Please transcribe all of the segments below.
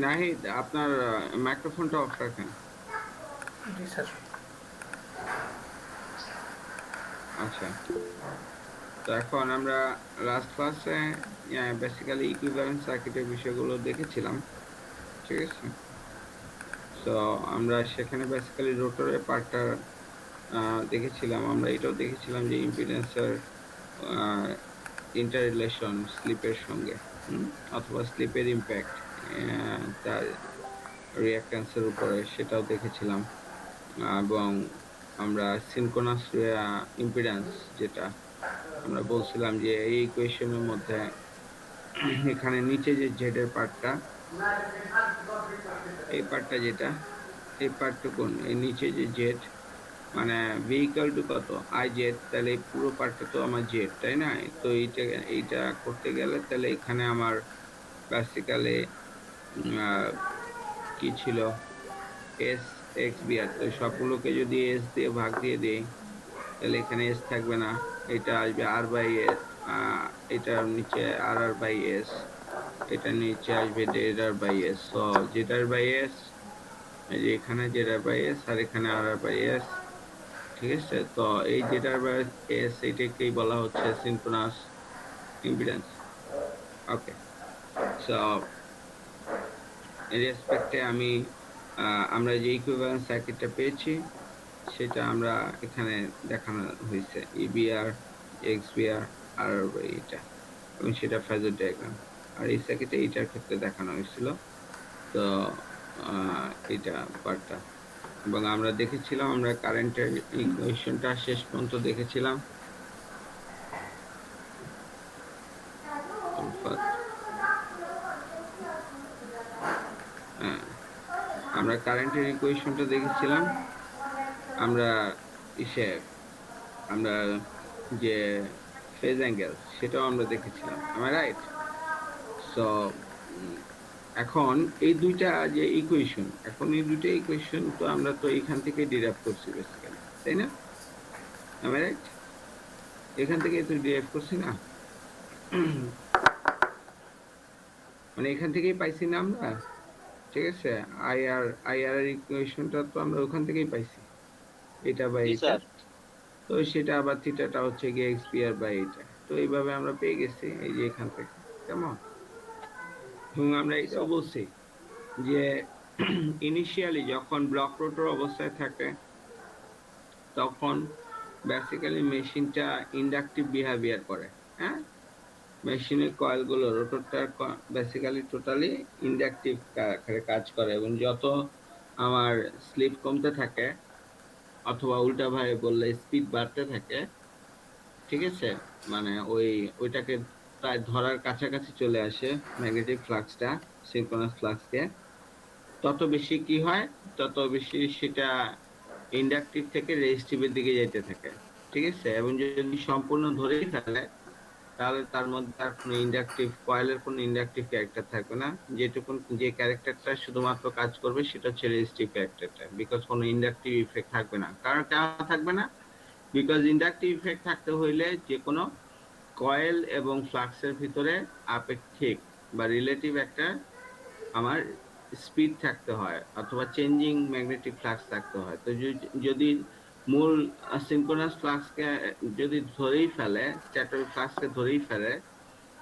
নাহিদ, আপনার মাইক্রোফোনটা অফ রাখেন। জি স্যার। আচ্ছা, তো এখন আমরা লাস্ট ক্লাসে বেসিক্যালি ইকুইভ্যালেন্ট সার্কিটের বিষয়গুলো দেখেছিলাম, ঠিক আছে? তো আমরা সেখানে বেসিক্যালি রোটরের পার্টটা দেখেছিলাম। আমরা এটাও দেখেছিলাম যে ইম্পিডেন্সের ইন্টার রিলেশন স্লিপের সঙ্গে, হুম, অথবা স্লিপের ইম্প্যাক্ট তার রিঅ্যাক্ট্যান্সের উপরে, সেটাও দেখেছিলাম। এবং আমরা সিনক্রোনাস ইম্পিডেন্স, যেটা আমরা বলছিলাম যে এই ইকুয়েশনের মধ্যে এখানে নিচে যে জেড এর পার্টটা, এই পার্টটা যেটা, এই পার্টটুকুন, এই নিচে যে জেড, মানে ভেহিকল টু কত আই জেড, তাহলে এই পুরো পার্টটা তো আমার জেড, তাই না? তো এইটা এইটা করতে গেলে তাহলে এখানে আমার বেসিক্যালি কি ছিল, এস এক্স বি আর। তো সবগুলোকে যদি এস দিয়ে ভাগ দিয়ে দিই তাহলে এখানে এস থাকবে না, এটা আসবে আর বাই এস, এটার নিচে আর আর বাই এস, এটা নিচে আসবে জেড আর বাই এস। তো জেড আর বাই এস, এই যে এখানে জেড আর বাই এস আর এখানে আর আর বাই এস, ঠিক আছে? তো এই জেড আর বাই এস এটাকেই বলা হচ্ছে সিনক্রোনাস ইম্পিডেন্স। ওকে, সো এই রেসপেক্টে আমরা যে ইকুইভ্যালেন্ট সার্কিটটা পেয়েছি সেটা আমরা এখানে দেখানো হয়েছে, ইবিআর, এক্সবিআর, আর এটা, এবং সেটা ফেজর ডায়াগ্রাম। আর এই সার্কিটে এইটার ক্ষেত্রে দেখানো হয়েছিল। তো এটা পার্টটা, এবং আমরা দেখেছিলাম, আমরা কারেন্টের ইকুয়েশনটা শেষ পর্যন্ত দেখেছিলাম। উলফাত, হ্যাঁ, আমরা কারেন্টের ইকুয়েশনটা দেখেছিলাম। আমরা ইসে আমরা যে ফেজ অ্যাঙ্গেল সেটাও আমরা দেখেছিলাম, আমার রাইট? সো এখন এই দুইটা যে ইকুয়েশন, এখন এই দুইটা ইকুয়েশন তো আমরা তো এখান থেকে ডিরাইভ করছি বেসিক্যালি, তাই না? আমি রাইট? এখান থেকে তো ডিরাইভ করছি না? মানে এখান থেকেই পাইছি না আমরা, ঠিক আছে? আই আর এর ইকুয়েশনটা তো আমরা ওখান থেকেই পাইছি, এটা বাই জি এটা। স্যার। তো সেটা আবার থিটাটা হচ্ছে গিয়ে এক্স পি আর বাই এটা। তো এইভাবে আমরা পেয়ে গেছি এই যে এখান থেকে, কেমন? এবং আমরা জি এটাও স্যার। বলছি যে ইনিশিয়ালি যখন ব্লক রোটর অবস্থায় থাকে তখন বেসিক্যালি মেশিনটা ইন্ডাকটিভ বিহেভিয়ার করে। হ্যাঁ, মেশিনের কয়েল গুলো, রোটরটা বেসিক্যালি টোটালি ইন্ডাকটিভ আকারে কাজ করে, এবং যত আমার স্লিপ কমতে থাকে, অথবা উল্টা ভাবে বললে স্পিড বাড়তে থাকে, ঠিক আছে, মানে ওইটাকে প্রায় ধরার কাছাকাছি চলে আসে ম্যাগনেটিক ফ্লাক্সটা, সিনক্রোনাস ফ্লাক্সকে, তত বেশি কি হয়, তত বেশি সেটা ইন্ডাকটিভ থেকে রেজিস্টিভের দিকে যেতে থাকে, ঠিক আছে? এবং যদি সম্পূর্ণ ধরেই ফেলে তাহলে তার মধ্যে আর কোনো ইন্ডাকটিভ কয়েলের কোনো ইন্ডাকটিভ ক্যারেক্টার থাকবে না। যেটুকুন যে ক্যারেক্টারটা শুধুমাত্র কাজ করবে সেটা হচ্ছে রেজিস্টিভ ক্যারেক্টারটা, বিকজ কোনো ইন্ডাকটিভ ইফেক্ট থাকবে না। কারণ কেন থাকবে না? বিকজ ইন্ডাকটিভ ইফেক্ট থাকতে হইলে যে কোনো কয়েল এবং ফ্লাক্সের ভিতরে আপেক্ষিক বা রিলেটিভ একটা আমার স্পিড থাকতে হয়, অথবা চেঞ্জিং ম্যাগনেটিক ফ্লাক্স থাকতে হয়। তো যদি মূল সিনক্রোনাস ফ্লাক্সকে যদি ধরেই ফেলে, স্ট্যাটরি ফ্লাক্সকে ধরেই ফেলে,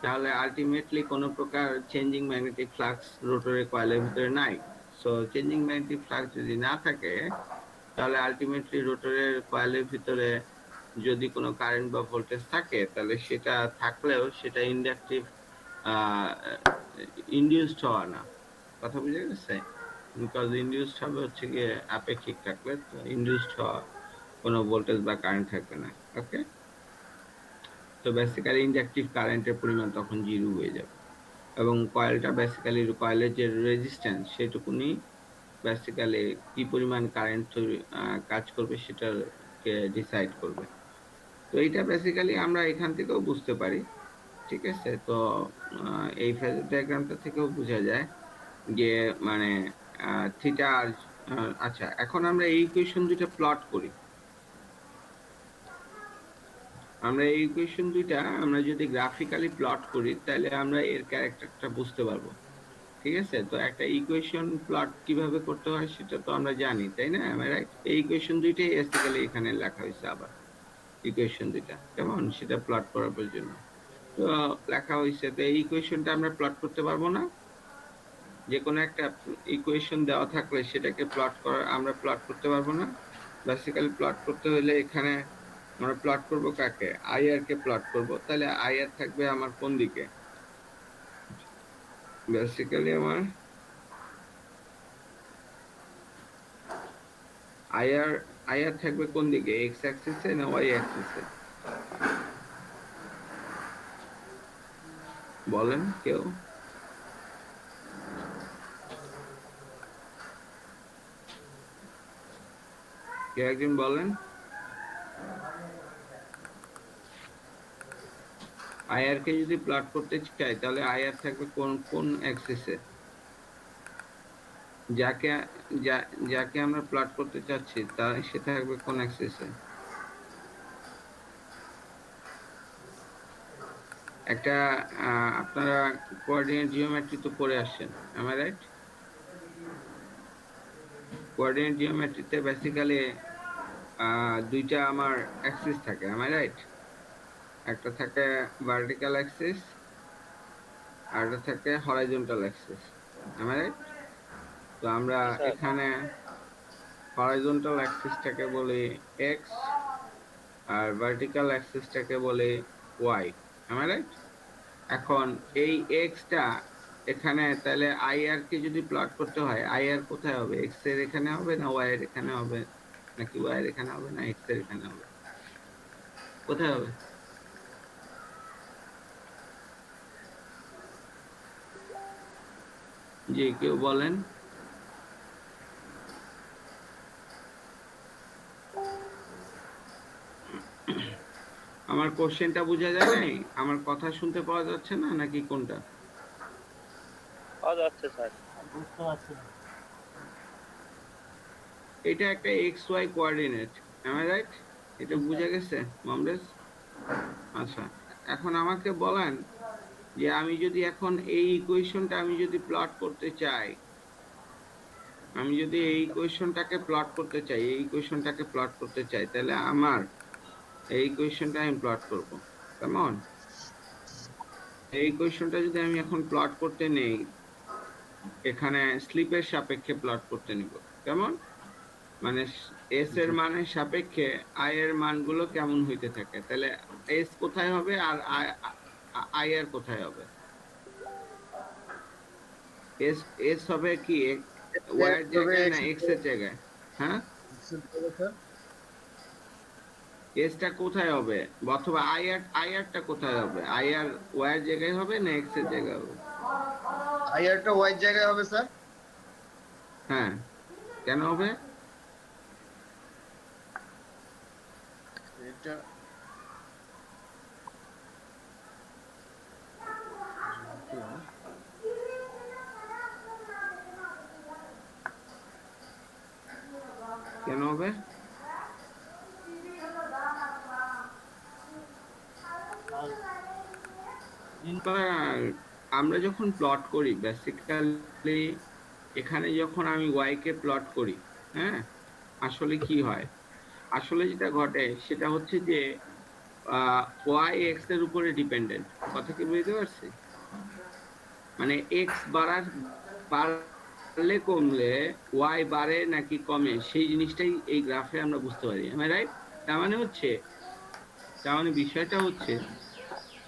তাহলে আলটিমেটলি কোনো প্রকার চেঞ্জিং ম্যাগনেটিক ফ্লাক্স রোটরের কয়েলের ভিতরে নাই। সো চেঞ্জিং ম্যাগনেটিক ফ্লাক্স যদি না থাকে তাহলে আলটিমেটলি রোটরের কয়েলের ভিতরে যদি কোনো কারেন্ট বা ভোল্টেজ থাকে তাহলে সেটা থাকলেও সেটা ইন্ডাকটিভ ইনডিউসড হওয়া না। কথা বুঝে গেছে? বিকজ ইনডিউসড হবে হচ্ছে গিয়ে আপেক্ষিক থাকলে, তো ইনডিউসড হওয়া কোনো ভোল্টেজ বা কারেন্ট থাকবে না। ওকে, তো বেসিক্যালি ইন্ডাকটিভ কারেন্টের পরিমাণ তখন জিরো হয়ে যাবে, এবং কয়েলটা বেসিক্যালি কয়েলের যে রেজিস্ট্যান্স সেটুকুনি বেসিক্যালি কি পরিমাণ কারেন্ট কাজ করবে সেটাকে ডিসাইড করবে। তো এইটা বেসিক্যালি আমরা এখান থেকেও বুঝতে পারি, ঠিক আছে? তো এই ফেজ ডায়াগ্রামটা থেকেও বোঝা যায় যে মানে থিটা আর আচ্ছা, এখন আমরা এই ইকুয়েশন দুইটা প্লট করি। আমরা এই ইকুয়েশন দুইটা আমরা যদি গ্রাফিক্যালি প্লট করি তাহলে আমরা এর ক্যারেক্টারটা বুঝতে পারবো। ঠিক আছে? তো একটা ইকুয়েশন প্লট কিভাবে করতে হয় সেটা তো আমরা জানি, তাই না? আমি রাইট? এই ইকুয়েশন দুইটাই বেসিক্যালি এখানে লেখা হয়েছে, আবার ইকুয়েশন দুইটা কেমন সেটা প্লট করার জন্য তো লেখা হয়েছে। তো এই ইকুয়েশনটা আমরা প্লট করতে পারবো না? যে কোনো একটা ইকুয়েশন দেওয়া থাকলে সেটাকে আমরা প্লট করতে পারবো না? বেসিক্যালি প্লট করতে হলে এখানে আমরা প্লট করব কাকে? আইআর কে প্লট করব। তাহলে আইআর থাকবে আমার কোন দিকে? বেসিক্যালি আমার আইআর আইআর থাকবে কোন দিকে? এক্স অ্যাক্সিসে না ওয়াই অ্যাক্সিসে? বলেন কেউ। কেউ একজন বলেন। আইআর কে যদি প্লট করতে চাই তাহলে আইআর থাকবে কোন কোন অ্যাক্সিসে? যাকে যাকে আমরা প্লট করতে চাচ্ছি সে থাকবে কোন অ্যাক্সিসে? একটা আপনারা কোঅর্ডিনেট জিওমেট্রি তো পড়ে আসছেন, am I right? কোঅর্ডিনেট জিওমেট্রিতে বেসিক্যালি দুইটা আমার অ্যাক্সিস থাকে, am I right? একটা থাকে ভার্টিক্যাল অ্যাক্সিস আর একটা থাকে horizontal Axis, am I right? তো আমরা জি স্যার। এখানে হরাইজন্টাল অ্যাক্সিসটাকে বলি এক্স আর ভার্টিক্যাল অ্যাক্সিসটাকে বলি ওয়াই, am I right? এখন এই এক্সটা এখানে তাহলে আইআর কে যদি প্লট করতে হয় আইআর কোথায় হবে? এক্স এর এখানে হবে না ওয়াই এর এখানে হবে, নাকি ওয়াই এর এখানে হবে না এক্স এর এখানে হবে? কোথায় হবে? জি কেউ বলেন। আমার কোশ্চেনটা বোঝা যায় নাই? আমার কথা শুনতে পাওয়া যাচ্ছে না নাকি কোনটা? পাওয়া যাচ্ছে স্যার। বুঝতে পারছি না। এটা একটা X Y coordinate, am I right? এটা বুঝা গেছে মমরেজ? আচ্ছা, এখন আমাকে বলেন যে আমি যদি এখন এই ইকুয়েশনটা আমি যদি প্লট করতে চাই, আমি যদি এই ইকুয়েশনটাকে প্লট করতে চাই, এই ইকুয়েশনটাকে প্লট করতে চাই, তাহলে আমার এই ইকুয়েশনটা আমি প্লট করব কেমন? এই ইকুয়েশনটা যদি আমি এখন প্লট করতে নেই, এখানে স্লিপের সাপেক্ষে প্লট করতে নিব কেমন? মানে এস এর মানের সাপেক্ষে আই এর মানগুলো কেমন হইতে থাকে, তাহলে এস কোথায় হবে আর আই এর কোথায় হবে? এস এস হবে কি ওয়াই এর জায়গায় না এক্স এর জায়গায়? হ্যাঁ, এসটা কোথায় হবে? অথবা আইআরটা কোথায় হবে? আইআর ওয়াই এর জায়গায় হবে না এক্স এর জায়গায় হবে? আইআরটা ওয়াই জায়গায় হবে স্যার। হ্যাঁ, কেন হবে? এটা কেন হবে? আমরা যখন প্লট করি বেসিক্যালি এখানে যখন আমি ওয়াই কে প্লট করি, হ্যাঁ, আসলে কি হয়? আসলে যেটা ঘটে সেটা হচ্ছে যে ওয়াই এক্স এর উপরে ডিপেন্ডেন্ট। কথা কি বুঝতে পারছি? মানে এক্স বাড়লে কমলে ওয়াই বাড়ে নাকি কমে সেই জিনিসটাই এই গ্রাফে আমরা বুঝতে পারি, আমি রাইট? তার মানে বিষয়টা হচ্ছে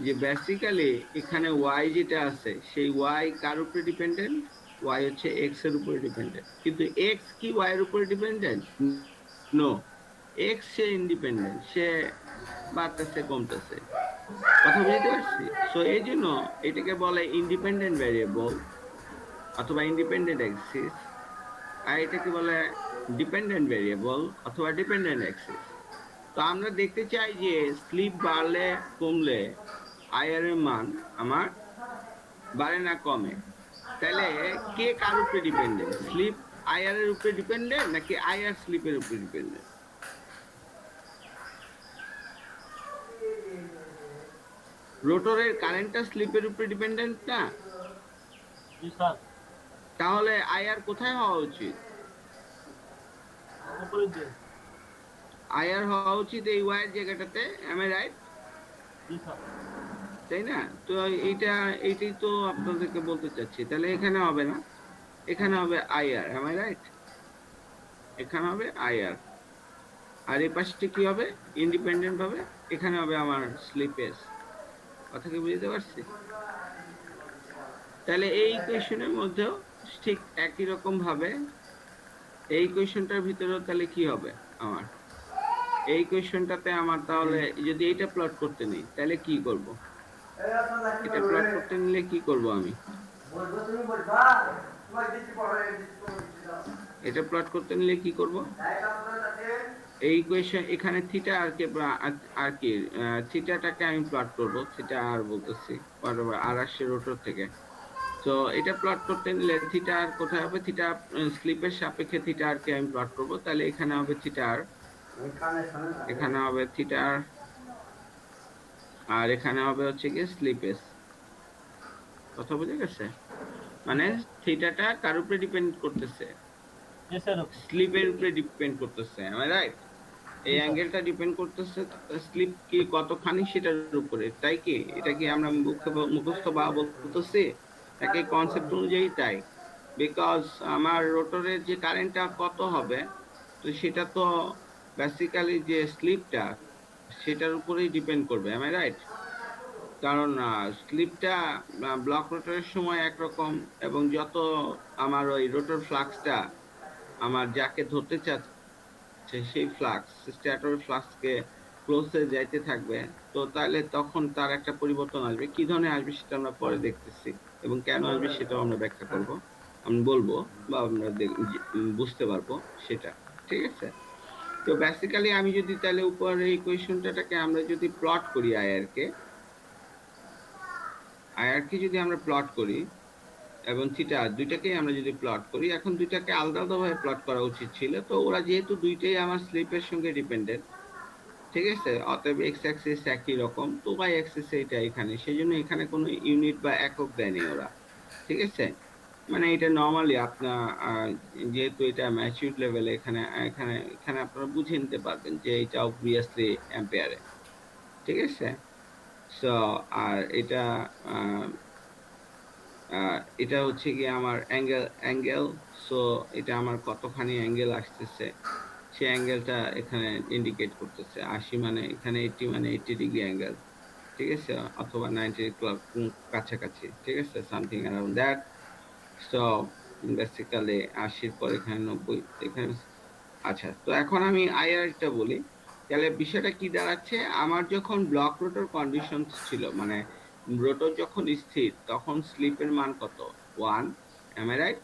যে বেসিক্যালি এখানে ওয়াই যেটা আছে সেই ওয়াই কার উপরে ডিপেন্ডেন্ট? ওয়াই হচ্ছে এক্স এর উপরে ডিপেন্ডেন্ট, কিন্তু এক্স কি ওয়াই এর উপরে ডিপেন্ডেন্ট? নো, এক্স সে ইন্ডিপেন্ডেন্ট, সে বাড়তেছে কমতেছে। কথা বুঝতে পারছি? সো এই জন্য এটাকে বলে ইন্ডিপেন্ডেন্ট ভ্যারিয়েবল অথবা ইন্ডিপেন্ডেন্ট অ্যাক্সিস, আর এটাকে বলে ডিপেন্ডেন্ট ভ্যারিয়েবল অথবা ডিপেন্ডেন্ট অ্যাক্সিস। তো আমরা দেখতে চাই যে স্লিপ বাড়লে কমলে আইআর এর মান আমার বাড়ে না কমে, তাহলে কে কার উপরে ডিপেন্ডেন্ট? স্লিপ আইআর এর উপরে ডিপেন্ডেন্ট নাকি আইআর স্লিপের উপরে ডিপেন্ডেন্ট? রোটরের কারেন্টটা স্লিপের উপরে ডিপেন্ডেন্ট না? জি স্যার। তাহলে আইআর কোথায় হওয়া উচিত? আইআর হওয়া উচিত এই ওয়াই জায়গাটাতে, এম আই রাইট? তাই না? তো এইটাই তো আপনাদেরকে বলতে চাচ্ছি। তাহলে এখানে হবে না, এখানে হবে আইআর, এম আই রাইট? এখানে হবে আইআর, আর এই পাশে কি হবে? ইন্ডিপেন্ডেন্ট ভাবে এখানে হবে আমার স্লিপেজ। কথা কি বুঝতে পারছি? তাহলে এই ইকুয়েশনের মধ্যেও ঠিক একই রকম ভাবে এই ইকুয়েশনটার ভিতরেও তাহলে কি হবে আমার? এই ইকুয়েশনটাতে আমার তাহলে যদি এটা প্লট করতে নিই তাহলে কি করব? এটা প্লট করতে নিলে কি করব আমি? এটা প্লট করতে নিলে কি করব? এই ইকুয়েশন এখানে থিটা আর কি থিটাটাকে আমি প্লট করব, থিটা আর বলতেছি আর আসছে রোটর থেকে। তো এটা প্লট করতে নিলে থিটা আর কোথায় হবে? থিটা স্লিপের সাপেক্ষে থিটা আর কে আমি প্লট করব, তাহলে এখানে হবে থিটা আর, এখানে হবে থিটা আর, আর এখানে হবে হচ্ছে কি স্লিপেস। কথা বুঝে গেছে? মানে থিটাটা কার উপরে ডিপেন্ড করতেছে? স্লিপের উপরে ডিপেন্ড করতেছে, am I right? এই অ্যাঙ্গেলটা ডিপেন্ড করতেছে স্লিপ কি কতখানি সেটার উপরে, তাই কি? এটা কি আমরা মুখস্থ বা বলতেছি নাকি কনসেপ্ট অনুযায়ী? তাই, বিকজ আমার রোটরের যে কারেন্টটা কত হবে, তো সেটা তো বেসিক্যালি যে স্লিপটা সেটার উপরেই ডিপেন্ড করবে, am I right? কারণ স্লিপটা ব্লক রোটরের সময় একরকম, এবং যত আমার ওই রোটর ফ্লাক্সটা আমার যাকে ধরতে চাচ্ছে সেই ফ্লাক্স স্ট্যাটর ফ্লাক্সকে ক্লোজে যাইতে থাকবে, তো তাহলে তখন তার একটা পরিবর্তন আসবে। কি ধরনের আসবে সেটা আমরা পরে দেখতেছি, এবং কেন আসবে সেটাও আমরা ব্যাখ্যা করব, আমি বলবো, বা আমরা বুঝতে পারবো সেটা। ঠিক আছে? তো বেসিক্যালি আমি যদি তাহলে উপরের এই ইকুয়েশনটাকে আমরা যদি প্লট করি, আইআরকে যদি আমরা প্লট করি এবং থিটা দুইটাকেই আমরা যদি প্লট করি, এখন দুইটাকে আলাদা আলাদাভাবে প্লট করা উচিত ছিল। তো ওরা যেহেতু দুইটাই আমার স্লিপের সঙ্গে ডিপেন্ডেন্ট, ঠিক আছে, অতএব এক্স অ্যাক্সিস একই রকম, তো ওয়াই অ্যাক্সিস এটা এখানে, সেই জন্য এখানে কোনো ইউনিট বা একক দেয়নি ওরা। ঠিক আছে? মানে এটা নর্মালি আপনার যেহেতু এটা ম্যাচিউর লেভেলে, এখানে এখানে এখানে আপনারা বুঝে নিতে পারবেন যে এটা অবভিয়াসলি অ্যাম্পিয়ারে। ঠিক আছে? সো আর এটা এটা হচ্ছে গিয়ে আমার অ্যাঙ্গেল। সো এটা আমার কতখানি অ্যাঙ্গেল আসতেছে সেই অ্যাঙ্গেলটা এখানে ইন্ডিকেট করতেছে। 80 মানে এখানে 80 মানে 80 ডিগ্রি অ্যাঙ্গেল। ঠিক আছে? অথবা 90 কাছাকাছি। ঠিক আছে? Something around that. So basically 80 পর এখানে 90 এখানে। আচ্ছা, তো এখন আমি আইআরটা বলি। তাহলে বিষয়টা কি দাঁড়াচ্ছে? আমার যখন ব্লক রোটর কন্ডিশন ছিল, মানে রোটর যখন স্থির, তখন স্লিপের মান কত? 1, এম আই রাইট?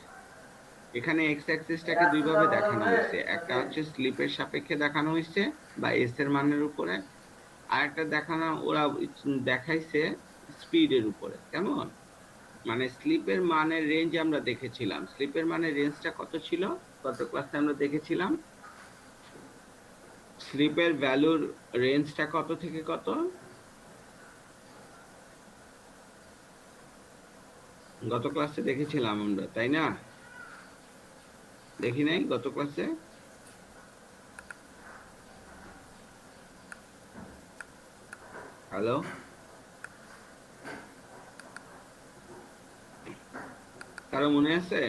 এখানে এক্স অ্যাক্সিসটাকে দুইভাবে দেখানো হয়েছে, একটা হচ্ছে স্লিপের সাপেক্ষে দেখানো হয়েছে বা এস এর মানের উপরে, আর একটা ওরা দেখাইছে স্পিডের উপরে। কেমন? মানে স্লিপের মানের রেঞ্জ আমরা দেখেছিলাম, স্লিপের মানের রেঞ্জটা কত ছিল গত ক্লাসে আমরা দেখেছিলাম? স্লিপের ভ্যালুর রেঞ্জটা কত থেকে কত? গত ক্লাসে দেখেছিলাম আমরা, তাই না? দেখি নাই গত ক্লাসে? হ্যালো, কারো মনে আছে?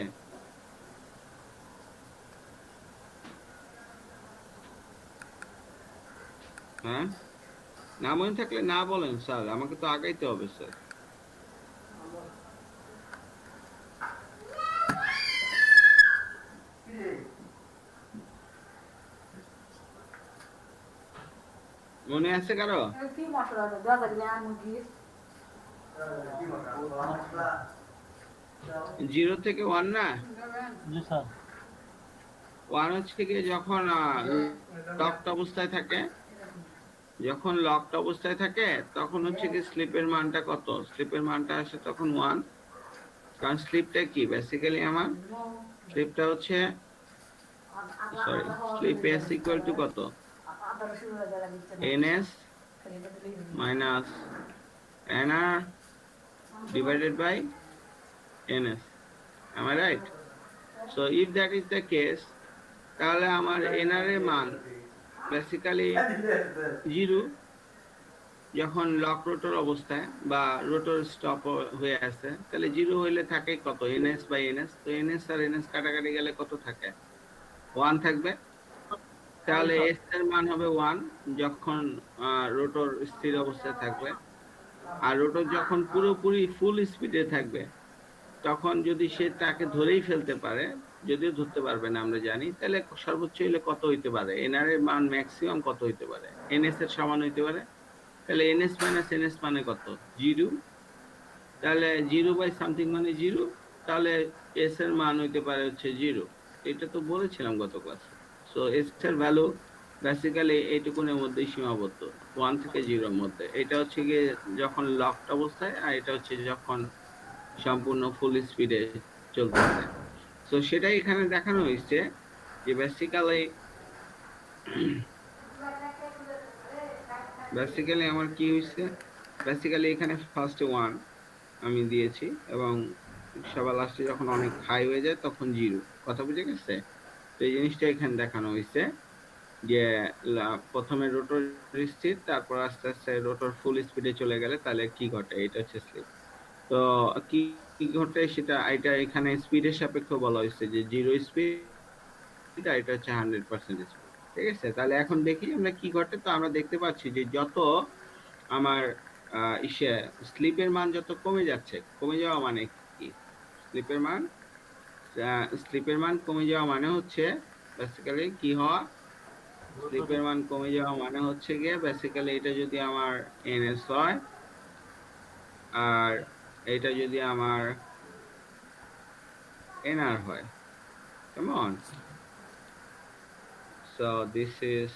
হ্যাঁ, না মনে থাকলে না বলেন স্যার, আমাকে তো আগাইতে হবে স্যার। মনে আছে কারো? জিরো থেকে 1 না? 1 হচ্ছে গিয়ে যখন লকড অবস্থায় থাকে, যখন লকড অবস্থায় থাকে তখন হচ্ছে কি স্লিপের মানটা কত? স্লিপের মানটা আসে তখন 1, কারণ স্লিপটা কি বেসিক্যালি আমার স্লিপটা হচ্ছে, sorry, slip S equal to কত? ns minus nr divided by ns। am I right? So if that is the case, তাহলে আমার এনআর এর মান বেসিক্যালি জিরো যখন লক রোটর অবস্থায় বা রোটর স্টপ হয়ে আছে, তাহলে জিরো হইলে থাকে কত, এনএস বাই এনএস। তো এনএস আর এনএস কাটাকাটি গেলে কত থাকে, 1 থাকবে। তাহলে এস এর মান হবে 1 যখন রোটর স্থির অবস্থায় থাকবে। আর রোটর যখন পুরোপুরি ফুল স্পিডে থাকবে, তখন যদি সে তাকে ধরেই ফেলতে পারে, যদিও ধরতে পারবে না আমরা জানি, তাহলে সর্বোচ্চ হইলে কত হইতে পারে, এনআর এর মান ম্যাক্সিমাম কত হইতে পারে, এনএস এর সমান হইতে পারে। তাহলে এনএস মাইনাস এনএস মানে কত, জিরো। তাহলে জিরো বাই সামথিং মানে জিরো। তাহলে এস এর মান হইতে পারে হচ্ছে জিরো। এটা তো বলেছিলাম গত ক্লাসে। সো এস এর ভ্যালু বেসিক্যালি এইটুকুনের মধ্যেই সীমাবদ্ধ, 1 থেকে 0 এর মধ্যে। এটা হচ্ছে গিয়ে যখন লকড অবস্থায়, আর এটা হচ্ছে যখন সম্পূর্ণ ফুল স্পিডে চলতেছে। তো সেটাই এখানে দেখানো হয়েছে যে বেসিক্যালি আমার কি হয়েছে, বেসিক্যালি এখানে ফার্স্ট 1 আমি দিয়েছি, এবং সবার লাস্টে যখন অনেক হাই হয়ে যায় তখন 0। কথা বুঝে গেছে? তো এই জিনিসটা এখানে দেখানো হয়েছে যে প্রথমে রোটর স্থির, তারপর আস্তে আস্তে রোটর ফুল স্পিডে চলে গেলে তাহলে কি ঘটে, এটা হচ্ছে স্লিপ। তো কি কি ঘটে সেটা, এটা এখানে স্পিডের সাপেক্ষে বলা হয়েছে যে 0 স্পিড, আর এটা হচ্ছে 100% স্পিড। ঠিক আছে, তাহলে এখন দেখি আমরা কি ঘটে। তো আমরা দেখতে পাচ্ছি যে যত আমার ইসে স্লিপের মান যত কমে যাচ্ছে, কমে যাওয়া মানে কি, স্লিপের মান স্লিপের মান কমে যাওয়া মানে হচ্ছে বেসিক্যালি কি হওয়া, স্লিপের মান কমে যাওয়া মানে হচ্ছে গিয়ে বেসিক্যালি এটা যদি আমার এনএস হয়, আর এটা যদি আমার এনআর হয়, কেমন? So this is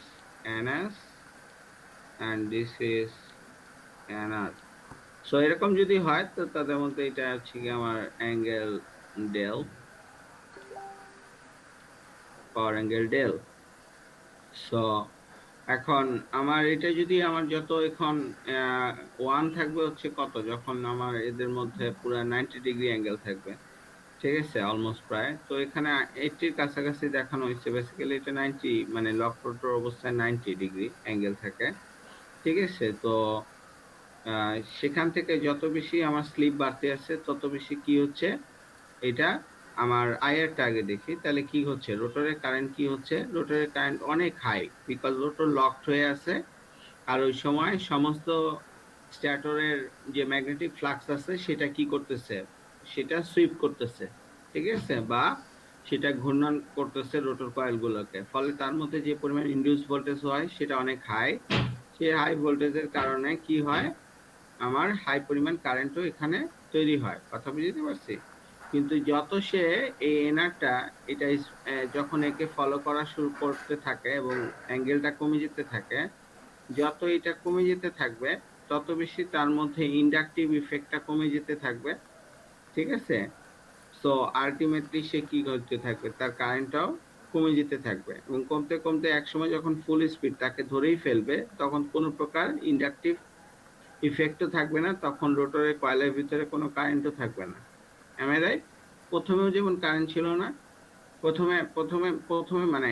NS and this is NR. So এরকম যদি হয় তো তাদের মধ্যে এটা হচ্ছে কি আমার অ্যাঙ্গেল ডেল, পাওয়ার অ্যাঙ্গেল ডেল। সো এখন আমার এটা যদি আমার যত এখন 1 থাকবে হচ্ছে কত, যখন আমার এদের মধ্যে পুরো 90 ডিগ্রি অ্যাঙ্গেল থাকবে। ঠিক আছে, অলমোস্ট প্রায়। তো এখানে 80 এর কাছাকাছি দেখানো হয়েছে। বেসিক্যালি এটা 90 মানে লক রোটর অবস্থায় 90 ডিগ্রি অ্যাঙ্গেল থাকে। ঠিক আছে, তো সেখান থেকে যত বেশি আমার স্লিপ বাড়তে আছে তত বেশি কি হচ্ছে, এটা আমার আইআরটা আগে দেখি, তাহলে কি হচ্ছে, রোটরের কারেন্ট কি হচ্ছে, রোটরের কারেন্ট অনেক হাই, বিকজ রোটর লকড হয়ে আছে। আর ওই সময় সমস্ত স্ট্যাটরের যে ম্যাগনেটিক ফ্লাক্স আছে সেটা কি করতেছে, সেটা সুইপ করতেছে। ঠিক আছে, বা সেটা ঘূর্ণন করতেছে রোটর কয়েল গুলোকে, ফলে তার মধ্যে যে পরিমাণ ইনডিউস ভোল্টেজ হয় সেটা অনেক হাই। সেই হাই ভোল্টেজের কারণে কি হয়, আমার হাই পরিমাণ কারেন্টও এখানে তৈরি হয়। কথা বুঝতে পারছি? কিন্তু যত সে এই এনারটা এটা যখন একে ফলো করা শুরু করতে থাকে এবং অ্যাঙ্গেলটা কমে যেতে থাকে, যত এটা কমে যেতে থাকবে তত বেশি তার মধ্যে ইন্ডাকটিভ ইফেক্টটা কমে যেতে থাকবে। ঠিক আছে, সো আলটিমেটলি সে কি করতে থাকবে, তার কারেন্টটাও কমে যেতে থাকবে, এবং কমতে কমতে একসময় যখন ফুল স্পিড তাকে ধরেই ফেলবে, তখন কোনো প্রকার ইন্ডাকটিভ ইফেক্টও থাকবে না, তখন রোটরের কয়েলের ভিতরে কোনো কারেন্টও থাকবে না। M I right? প্রথমেও যেমন কারেন্ট ছিল না, প্রথমে প্রথমে প্রথমে মানে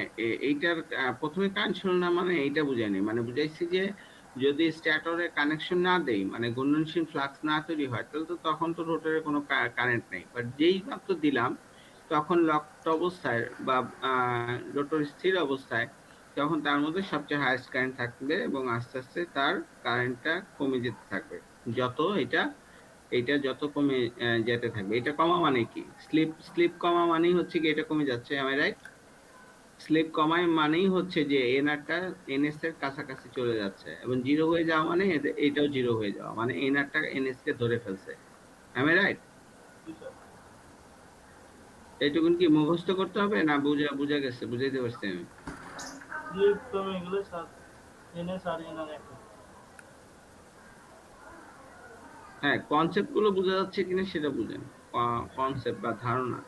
এইটার প্রথমে কারেন্ট ছিল না মানে এইটা বুঝাইনি, মানে বুঝাইছি যে যদি স্ট্যাটরে কানেকশন না দেই, মানে ঘূর্ণনশীল ফ্লাক্স না তৈরি হয়, তাহলে তো তখন তো রোটরে কোনো কারেন্ট নেই। বাট যেই মাত্র দিলাম তখন লকড অবস্থায় বা রোটর স্থির অবস্থায়, তখন তার মধ্যে সবচেয়ে হাইয়েস্ট কারেন্ট থাকবে, এবং আস্তে আস্তে তার কারেন্টটা কমে যেতে থাকবে যত এটা এটা যত কমে যেতে থাকবে। এটা কমা মানে কি, স্লিপ স্লিপ কমা মানেই হচ্ছে কি এটা কমে যাচ্ছে। M I right? স্লিপ কমায় মানেই হচ্ছে যে এনআরটা এনএস এর কাছাকাছি চলে যাচ্ছে, এবং জিরো হয়ে যাওয়া মানে এটাও জিরো হয়ে যাওয়া, মানে এনআরটা এনএস কে ধরে ফেলছে। M I right? এইটুকুন কি মুখস্থ করতে হবে না বুঝা বুঝা গেছে, বুঝাইতে পারছি আমি? স্লিপ কমে গেলে এনএস আর এনআর এক। হ্যাঁ, কনসেপ্ট গুলো বোঝা যাচ্ছে কিনা সেটা বুঝেন, কনসেপ্ট বা ধারণা।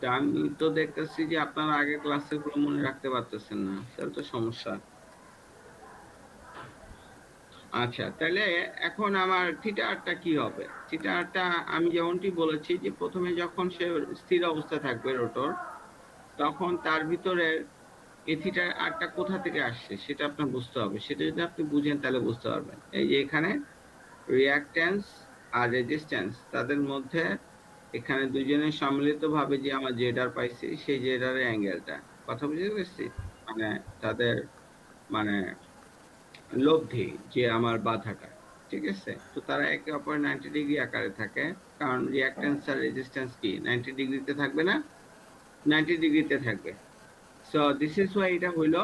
তা আমি তো দেখতেছি যে আপনারা আগের ক্লাসের গুলো মনে রাখতে পারতেছেন না, সেটা তো সমস্যা। আচ্ছা, তাহলে এখন আমার থিটা আরটা কি হবে? থিটা আরটা আমি যেমনটি বলেছি যে প্রথমে যখন সে স্থির অবস্থায় থাকবে রোটর, তখন তার ভিতরে এই থিটা আরটা কোথা থেকে আসছে সেটা আপনার বুঝতে হবে। সেটা যদি আপনি বুঝেন তাহলে বুঝতে পারবেন। এই যে এখানে রিঅ্যাকট্যান্স আর রেজিস্ট্যান্স তাদের মধ্যে এখানে দুজনের সম্মিলিত ভাবে যে আমার জেডার পাইছি সেই জেডারের অ্যাঙ্গেলটা, কথা বুঝতে পেরেছি? মানে তাদের মানে লব্ধি যে আমার বাধাটা, ঠিক আছে? তো তারা একে অপরের 90 ডিগ্রি আকারে থাকে, কারণ রিঅ্যাকট্যান্স আর রেজিস্ট্যান্স কি 90 ডিগ্রিতে থাকবে না? 90 ডিগ্রিতে থাকবে। সো দিস ইজ ওয়াই এটা হইলো।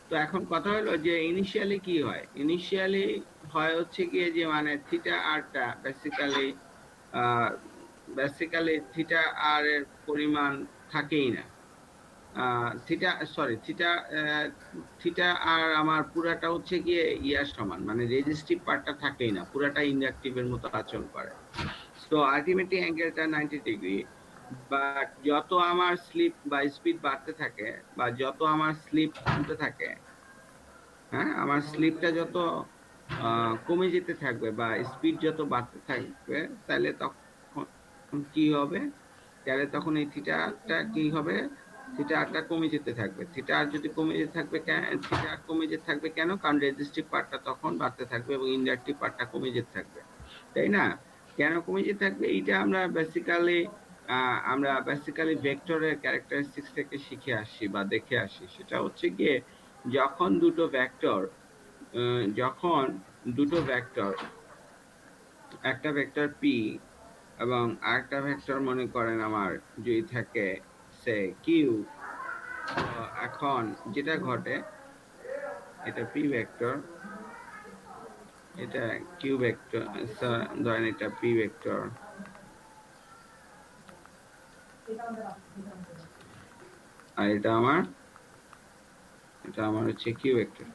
তো এখন কথা হলো যে ইনিশিয়ালি কি হয়? ইনিশিয়ালি হয় হচ্ছে গিয়ে যে মানে থিটা আরটা বেসিক্যালি থিটা আর এর পরিমাণ থাকেই না। থিটা সরি থিটা থিটা আর আমার পুরাটা হচ্ছে গিয়ে ইয়ার সমান, মানে রেজিস্টিভ পার্টটা থাকেই না, পুরাটা ইন্ডাকটিভের মতো আচরণ করে। তো আলটিমেটলি অ্যাঙ্গেলটা 90 ডিগ্রি। বাট যত আমার স্লিপ বা স্পিড বাড়তে থাকে বা যত আমার স্লিপ কমতে থাকে, হ্যাঁ, আমার স্লিপটা যত কমে যেতে থাকবে বা স্পিড যত বাড়তে থাকবে, তাহলে তখন কি হবে? তাহলে তখন এই থিটাটা কি হবে? থিটা আরটা কমে যেতে থাকবে। থিটা আর যদি কমে যেতে থাকবে থিটা আর কমে যেতে থাকবে কেন? কারণ রেজিস্টিভ পার্টটা তখন বাড়তে থাকবে এবং ইন্ডাকটিভ পার্টটা কমে যেতে থাকবে, তাই না? কেন কমে যেতে থাকবে? এইটা আমরা বেসিক্যালি ভেক্টরের ক্যারেক্টারিস্টিক্স থেকে শিখে আসছি বা দেখে আসি। সেটা হচ্ছে গিয়ে যখন দুটো ভেক্টর একটা ভেক্টর পি এবং আরেকটা ভেক্টর মনে করেন আমার যদি থাকে সে কিউ, এখন যেটা ঘটে, এটা পি ভেক্টর, এটা কিউ ভেক্টর, ধরেন এটা পি ভেক্টর, আর এটা আমার হচ্ছে কিউ ভেক্টর।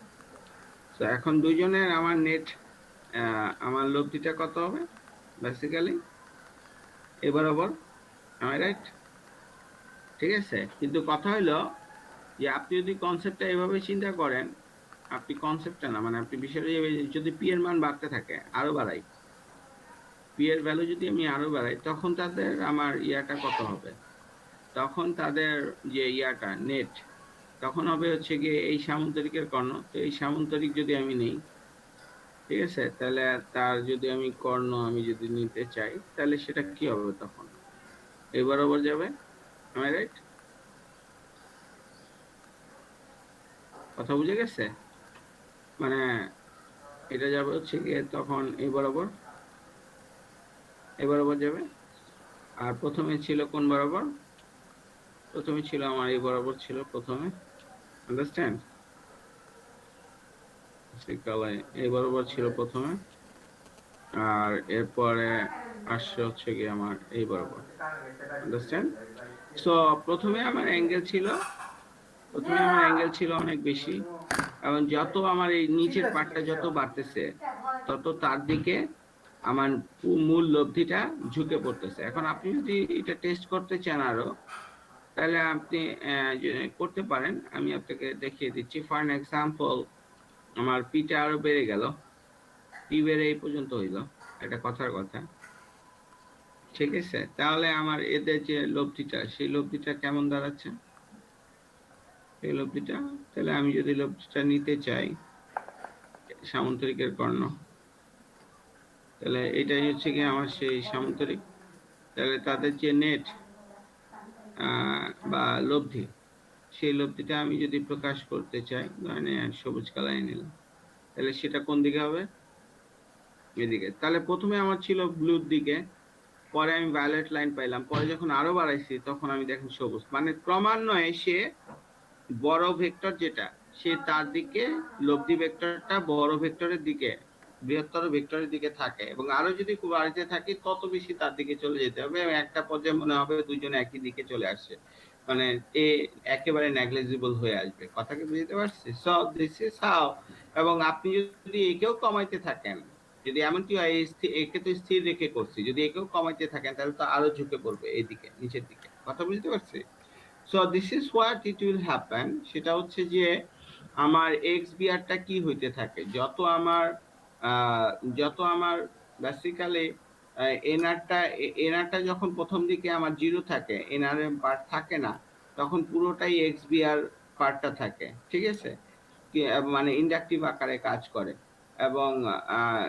তো এখন দুজনের আমার নেট আমার লব্ধিটা কত হবে? বেসিক্যালি এ বরাবর, রাইট? ঠিক আছে, কিন্তু কথা হলো যে আপনি যদি কনসেপ্টটা এভাবে চিন্তা করেন, আপনি কনসেপ্টটা না মানে আপনি বিষয়টা যদি পি এর মান বাড়তে থাকে, আরো বাড়াই, পি এর ভ্যালু যদি আমি আরো বাড়াই, তখন তাদের আমার ইয়াটা কত হবে? তখন তাদের যে ইয়াটা নেট তখন হবে হচ্ছে গিয়ে এই সামান্তরিকের কর্ণ। তো এই সামান্তরিক যদি আমি নেই, ঠিক আছে, তাহলে তার যদি আমি কর্ণ আমি যদি নিতে চাই, তাহলে সেটা কি হবে? তখন এই বরাবর যাবে, রাইট? কথা বুঝে গেছে? মানে এটা যাবে হচ্ছে গিয়ে তখন এই বরাবর যাবে। আর প্রথমে ছিল কোন বরাবর? প্রথমে ছিল আমার এই বরাবর ছিল প্রথমে, আন্ডারস্ট্যান্ড? এই বরাবর ছিল প্রথমে, আর এরপরে আসছে হচ্ছে গিয়ে আমার এই বরাবর, আন্ডারস্ট্যান্ড? সো প্রথমে আমার অ্যাঙ্গেল ছিল অনেক বেশি, এবং যত আমার এই নিচের পার্টটা যত বাড়তেছে তত তার দিকে আমার মূল লব্ধিটা ঝুঁকে পড়তেছে। এখন আপনি যদি এটা টেস্ট করতে চান আরো, তাহলে আপনি করতে পারেন। আমি আপনাকে দেখিয়ে দিচ্ছি। ফর এন এক্সাম্পল, আমার পিটা আরো বেড়ে গেল, পি বেড়ে এই পর্যন্ত হইলো, এটা কথার কথা, ঠিক আছে? তাহলে আমার এদের যে লব্ধিটা, সেই লব্ধিটা কেমন দাঁড়াচ্ছে? এই লব্ধিটা, তাহলে আমি যদি লব্ধিটা নিতে চাই সামান্তরিকের কর্ণ, তাহলে এটাই হচ্ছে কি আমার সেই সামান্তরিক। তাহলে তাদের যে নেট বা লব্ধি, সেই লব্ধিটা আমি যদি প্রকাশ করতে চাই, মানে সবুজ কালারে নিলাম, তাহলে সেটা কোন দিকে হবে? এদিকে। তাহলে প্রথমে আমার ছিল ব্লুর দিকে, পরে আমি ভায়োলেট লাইন পাইলাম, পরে যখন আরো বাড়াইছি তখন আমি দেখেন সবুজ। মানে ক্রমান্বয়ে সে বড় ভেক্টর যেটা, সে তার দিকে লব্ধি ভেক্টরটা বড় ভেক্টরের দিকে, বৃহত্তর ভেক্টরের দিকে থাকে, এবং আরো যদি বাড়িতে থাকি তত বেশি তার দিকে চলে যেতে হবে, এবং একটা পর্যায়ে মনে হবে দুজনে একই দিকে চলে আসছে, মানে এ একেবারে নেগলিজিবল হয়ে আসবে। কথা কি বুঝতে পারছি? So this is how. এবং আপনি যদি একেও কমাইতে থাকেন, যদি এমনকি হয় একে তো স্থির রেখে করছি, যদি একেও কমাইতে থাকেন তাহলে তো আরো ঝুঁকে পড়বে এইদিকে, নিচের দিকে। কথা বুঝতে পারছি? So this is what it will happen. সেটা হচ্ছে যে আমার এক্স বিআরটা কি হইতে থাকে, যত আমার আহ, যত আমার বেসিক্যালি এনআরটা যখন প্রথম দিকে আমার জিরো থাকে, এনআরএম পার্ট থাকে না, তখন পুরোটাই এক্স বিআর পার্টটা থাকে, ঠিক আছে? মানে ইন্ডাকটিভ আকারে কাজ করে। এবং আহ,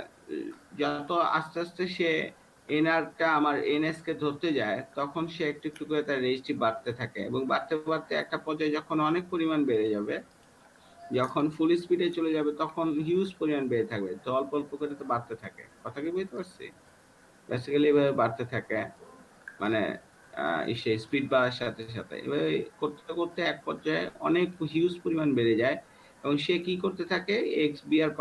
যত আস্তে আস্তে সে এনআরটা আমার এনএস কে ধরতে যায়, তখন সে একটু একটু করে তার রেজিস্ট্রি বাড়তে থাকে, এবং বাড়তে বাড়তে একটা পর্যায়ে যখন অনেক পরিমাণ বেড়ে যাবে, যখন ফুল স্পিডে চলে যাবে, তখন হিউজ পরিমাণ বেড়ে থাকবে। তো অল্প অল্প করে তো বাড়তে থাকে, কথা কি বুঝতে পারছি? বেসিক্যালি এভাবে বাড়তে থাকে, মানে সে স্পিড বাড়ার সাথে সাথে এভাবে করতে করতে এক পর্যায়ে অনেক হিউজ পরিমাণ বেড়ে যায়। এবং সে কি করতে থাকে, এক্স বিআর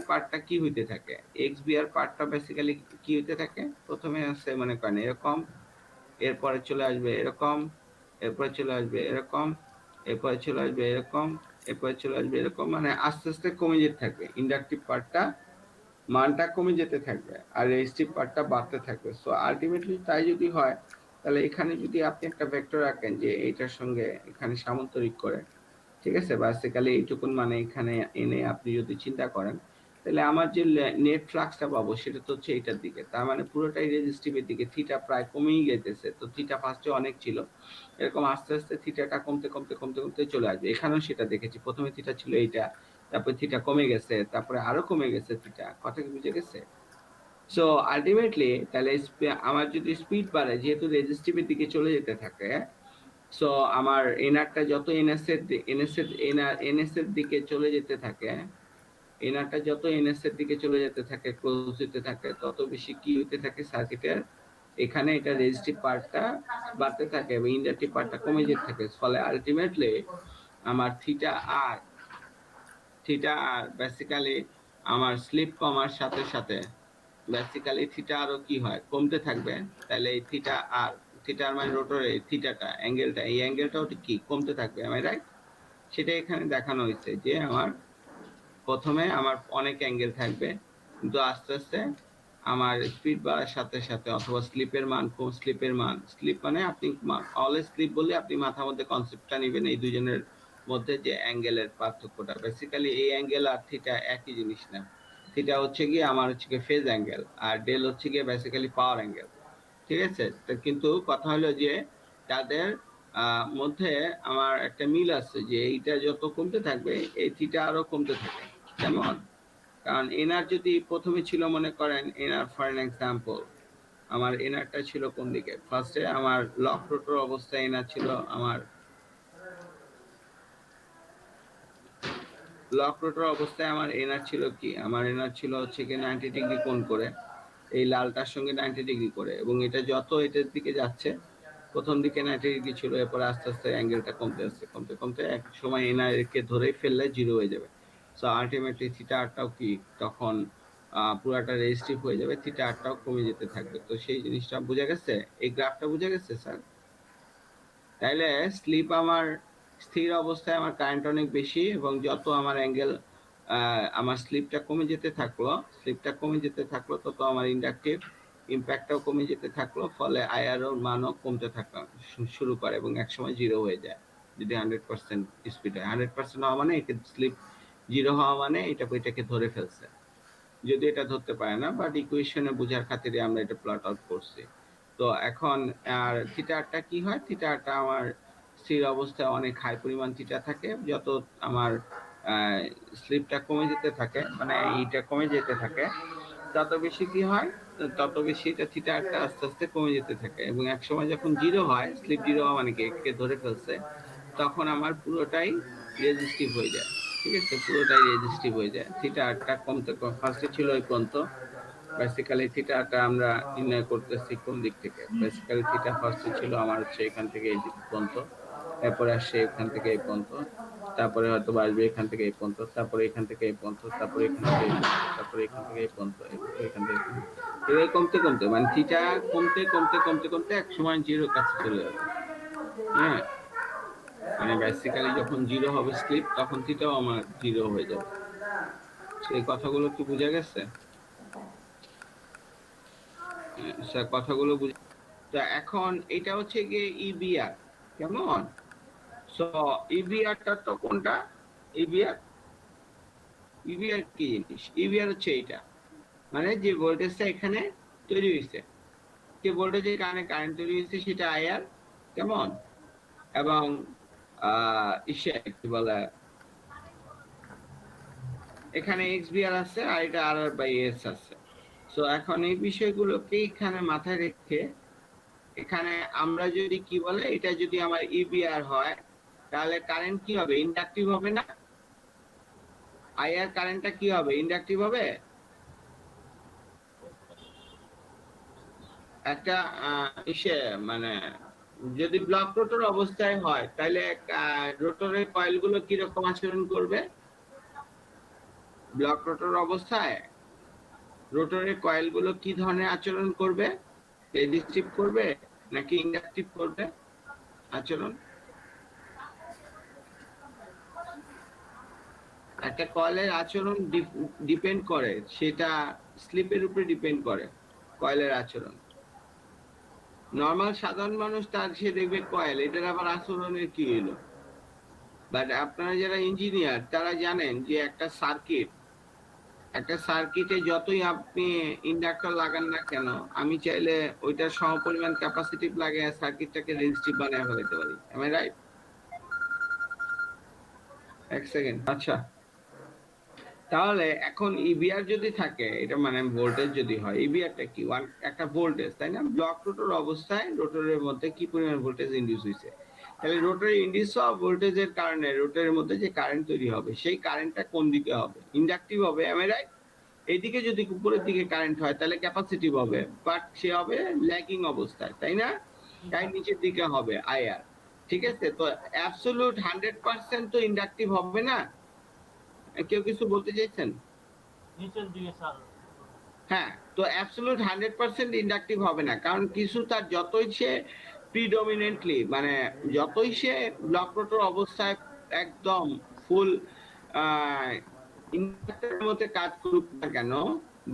পার্টটা কি হইতে থাকে, এক্স বিআর পার্টটা বেসিক্যালি কি হইতে থাকে, প্রথমে আছে মনে করেন এরকম, এরপরে চলে আসবে এরকম, এরপরে চলে আসবে এরকম, এরপরে চলে আসবে এরকম, এরপরে চলে আসবে এরকম, মানে আস্তে আস্তে কমে যেতে থাকবে। ইন্ডাকটিভ পার্টটা মানটা কমে যেতে থাকবে, আর রেজিস্টিভ পার্টটা বাড়তে থাকবে। সো আলটিমেটলি তাই যদি হয়, তাহলে এখানে যদি আপনি একটা ভেক্টর রাখেন যে এইটার সঙ্গে এখানে সামান্তরিক করে, ঠিক আছে, বেসিক্যালি এইটুকুন মানে এখানে এনে আপনি যদি চিন্তা করেন, তাহলে আমার যে নেট ফ্লাক্সটা পাবো সেটা তো হচ্ছে এইটার দিকে, তার মানে পুরোটাই রেজিস্টিভের দিকে। থিটা প্রায় কমেই গেতেছে, তো থিটা ফার্স্টে অনেক ছিল, এরকম আস্তে আস্তে থিটাটা কমতে কমতে কমতে কমতে চলে আসবে। এখানেও সেটা দেখেছি, প্রথমে থিটা ছিল এইটা, তারপরে থিটা কমে গেছে, তারপরে আরো কমে গেছে থিটা, কথা কি বুঝে গেছে? সো আলটিমেটলি তাহলে আমার যদি স্পিড বাড়ে, যেহেতু রেজিস্টিভের দিকে চলে যেতে থাকে, সো আমার এনআরটা যত এনএস এর দিকে চলে যেতে থাকে, এনআরটা যত এনএস এর দিকে চলে যেতে থাকে, ক্লোজ হতে থাকে, তত বেশি কি হতে থাকে সার্কিটের, এখানে এটা রেজিস্টিভ পার্টটা বাড়তে থাকে এবং ইন্ডাকটিভ পার্টটা কমে যেতে থাকে। ফলে আলটিমেটলি আমার থিটা আর বেসিক্যালি আমার স্লিপ কমার সাথে সাথে বেসিক্যালি থিটা আরো কি হয়, কমতে থাকবে। তাহলে এই থিটার মানে রোটরে থিটাটা অ্যাঙ্গেলটা, এই অ্যাঙ্গেলটাও কি কমতে থাকবে, আমি রাইট? সেটা এখানে দেখানো হয়েছে যে আমার প্রথমে আমার অনেক অ্যাঙ্গেল থাকবে, কিন্তু আস্তে আস্তে আমার স্পিড বাড়ার সাথে সাথে, অথবা স্লিপ মানে আপনি অলওয়েজ স্লিপ বললে আপনি মাথার মধ্যে কনসেপ্টটা নেবেন এই দুজনের মধ্যে যে অ্যাঙ্গেলের পার্থক্যটা। বেসিক্যালি এই অ্যাঙ্গেল আর থিটা একই জিনিস না। থিটা হচ্ছে গিয়ে আমার হচ্ছে গিয়ে ফেজ অ্যাঙ্গেল, আর ডেল হচ্ছে গিয়ে বেসিক্যালি পাওয়ার অ্যাঙ্গেল, ঠিক আছে? তো কিন্তু কথা হলো যে তাদের মধ্যে আমার একটা মিল আছে, যে এইটা যত কমতে থাকবে এই থিটা আরো কমতে থাকে। যেমন, কারণ এনআর যদি প্রথমে ছিল, মনে করেন এনআর ফর এন এক্সাম্পল, আমার এনআরটা ছিল কোন দিকে, ফার্স্টে আমার লক রোটর অবস্থায় এনআর ছিল, আমার এনআর ছিল কি, আমার এনআর ছিল হচ্ছে কি 90 ডিগ্রি কোণ করে, এই লালটার সঙ্গে 90 ডিগ্রি করে, এবং এটা যত এটার দিকে যাচ্ছে, প্রথম দিকে 90 ডিগ্রি ছিল, এরপরে আস্তে আস্তে অ্যাঙ্গেলটা কমতে আসছে, কমতে কমতে এক সময় এনআর কে ধরেই ফেললে জিরো হয়ে যাবে। সো আলটিমেটলি থিটা আরটাও কি তখন পুরাটা রেজিস্টিভ হয়ে যাবে, থিটা আরটাও কমে যেতে থাকবে। তো সেই জিনিসটা বোঝা গেছে, এই গ্রাফটা বোঝা গেছে স্যার? তাইলে স্লিপ আমার স্থির অবস্থায় আমার কারেন্ট অনেক বেশি, এবং যত আমার অ্যাঙ্গেল আমার স্লিপটা কমে যেতে থাকলো, তত আমার ইন্ডাকটিভ ইম্প্যাক্টটাও কমে যেতে থাকলো, ফলে আইআরওর মানও কমতে থাকা শুরু করে, এবং একসময় জিরো হয়ে যায়। যদি 100% স্পিড হয়, 100% হওয়া মানে এটা স্লিপ জিরো হওয়া মানে এটাকে ধরে ফেলছে, যদি এটা ধরতে পারে না, বাট ইকুয়েশনে বোঝার খাতিরে আমরা এটা প্লট আউট করছি। তো এখন আর থিটাটা কি হয়, থিটাটা আমার স্থির অবস্থায় অনেক হাই পরিমাণ থিটা থাকে, যত আমার স্লিপটা কমে যেতে থাকে, মানে এইটা কমে যেতে থাকে, তত বেশি কি হয়, তত বেশি এটা থিটাটা আস্তে আস্তে কমে যেতে থাকে, এবং এক সময় যখন জিরো হয়, স্লিপ জিরো হওয়া মানে কি একে ধরে ফেলছে, তখন আমার পুরোটাই রেজিস্টিভ হয়ে যায়, ঠিক আছে? পুরোটাই রেজিস্টিভ হয়ে যায়। থিটাটা কমতে ফার্স্টে ছিল এই পর্যন্ত, বেসিক্যালি থিটাটা আমরা নির্ণয় করতেছি কোন দিক থেকে, বেসিক্যালি থিটা ফার্স্টে ছিল আমার হচ্ছে এখান থেকে এই দিক পর্যন্ত, এরপরে আসছে এখান থেকে এই পর্যন্ত, তারপরে হয়তো আসবে এখান থেকে এই পর্যন্ত, তারপরে এখান থেকে এই পর্যন্ত, তারপরে এখান থেকে এই পর্যন্ত, তারপরে এখান থেকে এই পর্যন্ত, এখান থেকে এভাবে কমতে কমতে, মানে থিটা কমতে কমতে কমতে কমতে এক সময় জিরোর কাছে চলে যাবে। হ্যাঁ, মানে বেসিক্যালি যখন জিরো হবে স্লিপ, তখন থিটাও আমার জিরো হয়ে যাবে। সেই কথাগুলো কি বোঝা গেছে স্যার? কথাগুলো বুঝে? তো এখন এটা হচ্ছে গিয়ে ইবিআর, কেমন? সো ইবিআরটা তো কোনটা, ইবিআর ইভিআর কি জিনিস? ইভিআর হচ্ছে এইটা, মানে যে ভোল্টেজটা এখানে তৈরি হয়েছে, যে ভোল্টেজের কারণে কারেন্ট তৈরি হয়েছে সেটা আইআর, কেমন? এবং কি বলে, এখানে এক্স বিআর আছে আর এটা আর আর বাই এস আছে। সো এখন এই বিষয়গুলোকে এখানে মাথায় রেখে এখানে আমরা যদি কি বলে, এটা যদি আমার ইবিআর হয় তাহলে কারেন্ট কি হবে? ইন্ডাকটিভ হবে না? আইআর কারেন্টটা কি হবে? ইন্ডাকটিভ হবে। একটা ইসে মানে যদি ব্লক রোটর অবস্থায় হয় তাহলে রোটরের কয়েল গুলো কিরকম আচরণ করবে? ব্লক রোটর অবস্থায় রোটরের কয়েল গুলো কি ধরনের আচরণ করবে? রেজিস্টিভ করবে নাকি ইন্ডাকটিভ করবে আচরণ? একটা কয়েলের আচরণ ডিপেন্ড করে, সেটা স্লিপের উপরে ডিপেন্ড করে কয়েলের আচরণ। নর্মাল সাধারণ মানুষ তার সে দেখবে কয়েল, এটার আবার আচরণের কি হলো? বাট আপনারা যারা ইঞ্জিনিয়ার তারা জানেন যে একটা সার্কিটে যতই আপনি ইন্ডাক্টর লাগান না কেন, আমি চাইলে ওইটার সমপরিমাণ ক্যাপাসিটিভ লাগে সার্কিটটাকে রেজিস্টিভ বানিয়ে ফেলতে পারি। Am I right? এক সেকেন্ড। আচ্ছা, তাহলে এখন ইবিআর যদি থাকে, এটা মানে ভোল্টেজ যদি হয়, ইবিআরটা কি? একটা ভোল্টেজ, তাই না? ব্লক রোটর অবস্থায় রোটরের মধ্যে কি পরিমাণ ভোল্টেজ ইনডিউস হয়েছে, তাহলে রোটরে ইনডিউস হওয়া ভোল্টেজের কারণে রোটরের মধ্যে যে কারেন্ট তৈরি হবে সেই কারেন্টটা কোন দিকে হবে? ইন্ডাকটিভ হবে। Am I right? এইদিকে যদি উপরের দিকে কারেন্ট হয় তাহলে ক্যাপাসিটিভ হবে, বাট সে হবে ল্যাগিং অবস্থায়, তাই না? তাই নিচের দিকে হবে আইআর। ঠিক আছে, তো অ্যাবসলিউট 100% তো ইন্ডাকটিভ হবে না। কেউ কিছু বলতে চাইছেন? নিচের দিকে স্যার। হ্যাঁ, তো অ্যাবসলিউট 100% ইন্ডাকটিভ হবে না, কারণ কিছু তার যতই সে প্রিডমিনেন্টলি মানে যতই সে ব্লক রোটর অবস্থায় একদম ফুল ইন্ডাক্টরের মধ্যে কাজ করুক না কেন,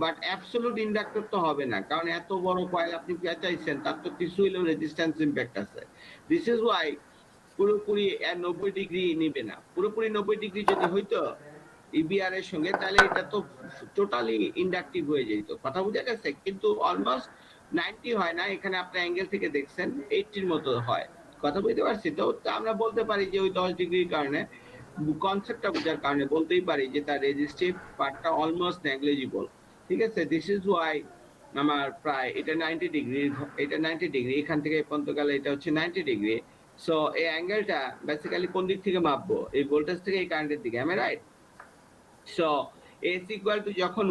বাট অ্যাবসলিউট ইন্ডাক্টর তো হবে না, কারণ এত বড় কয়েল আপনি পেঁচাইছেন, তার তো কিছু হইলেও রেজিস্ট্যান্স ইম্প্যাক্ট আছে। দিস ইজ ওয়াই পুরোপুরি 90 ডিগ্রি নিবে না। পুরোপুরি 90 ডিগ্রি যদি হইতো ইবিআর এর সঙ্গে, তাহলে এটা তো টোটালি ইন্ডাকটিভ হয়ে যেত। কথা বুঝা গেছে? কিন্তু অলমোস্ট 90 হয় না, এখানে আপনি অ্যাঙ্গেল থেকে দেখছেন 80-র মতো হয়। কথা বুঝতে পারছি তো? আমরা বলতে পারি যে ওই 10 ডিগ্রির কারণে, কনসেপ্টটা বোঝার কারণে বলতেই পারি যে তার রেজিস্টিভ পার্টটা অলমোস্ট নেগলিজিবল। ঠিক আছে, দিস ইজ ওয়াই আমার প্রায় এটা 90 ডিগ্রি, এটা 90 ডিগ্রি, এখান থেকে এই পর্যন্ত গেলে এটা হচ্ছে 90 ডিগ্রি। সো এই অ্যাঙ্গেলটা বেসিক্যালি কোন দিক থেকে মাপবো? এই ভোল্টেজ থেকে এই কারেন্টের দিকে। Am I right? So S equal to যখন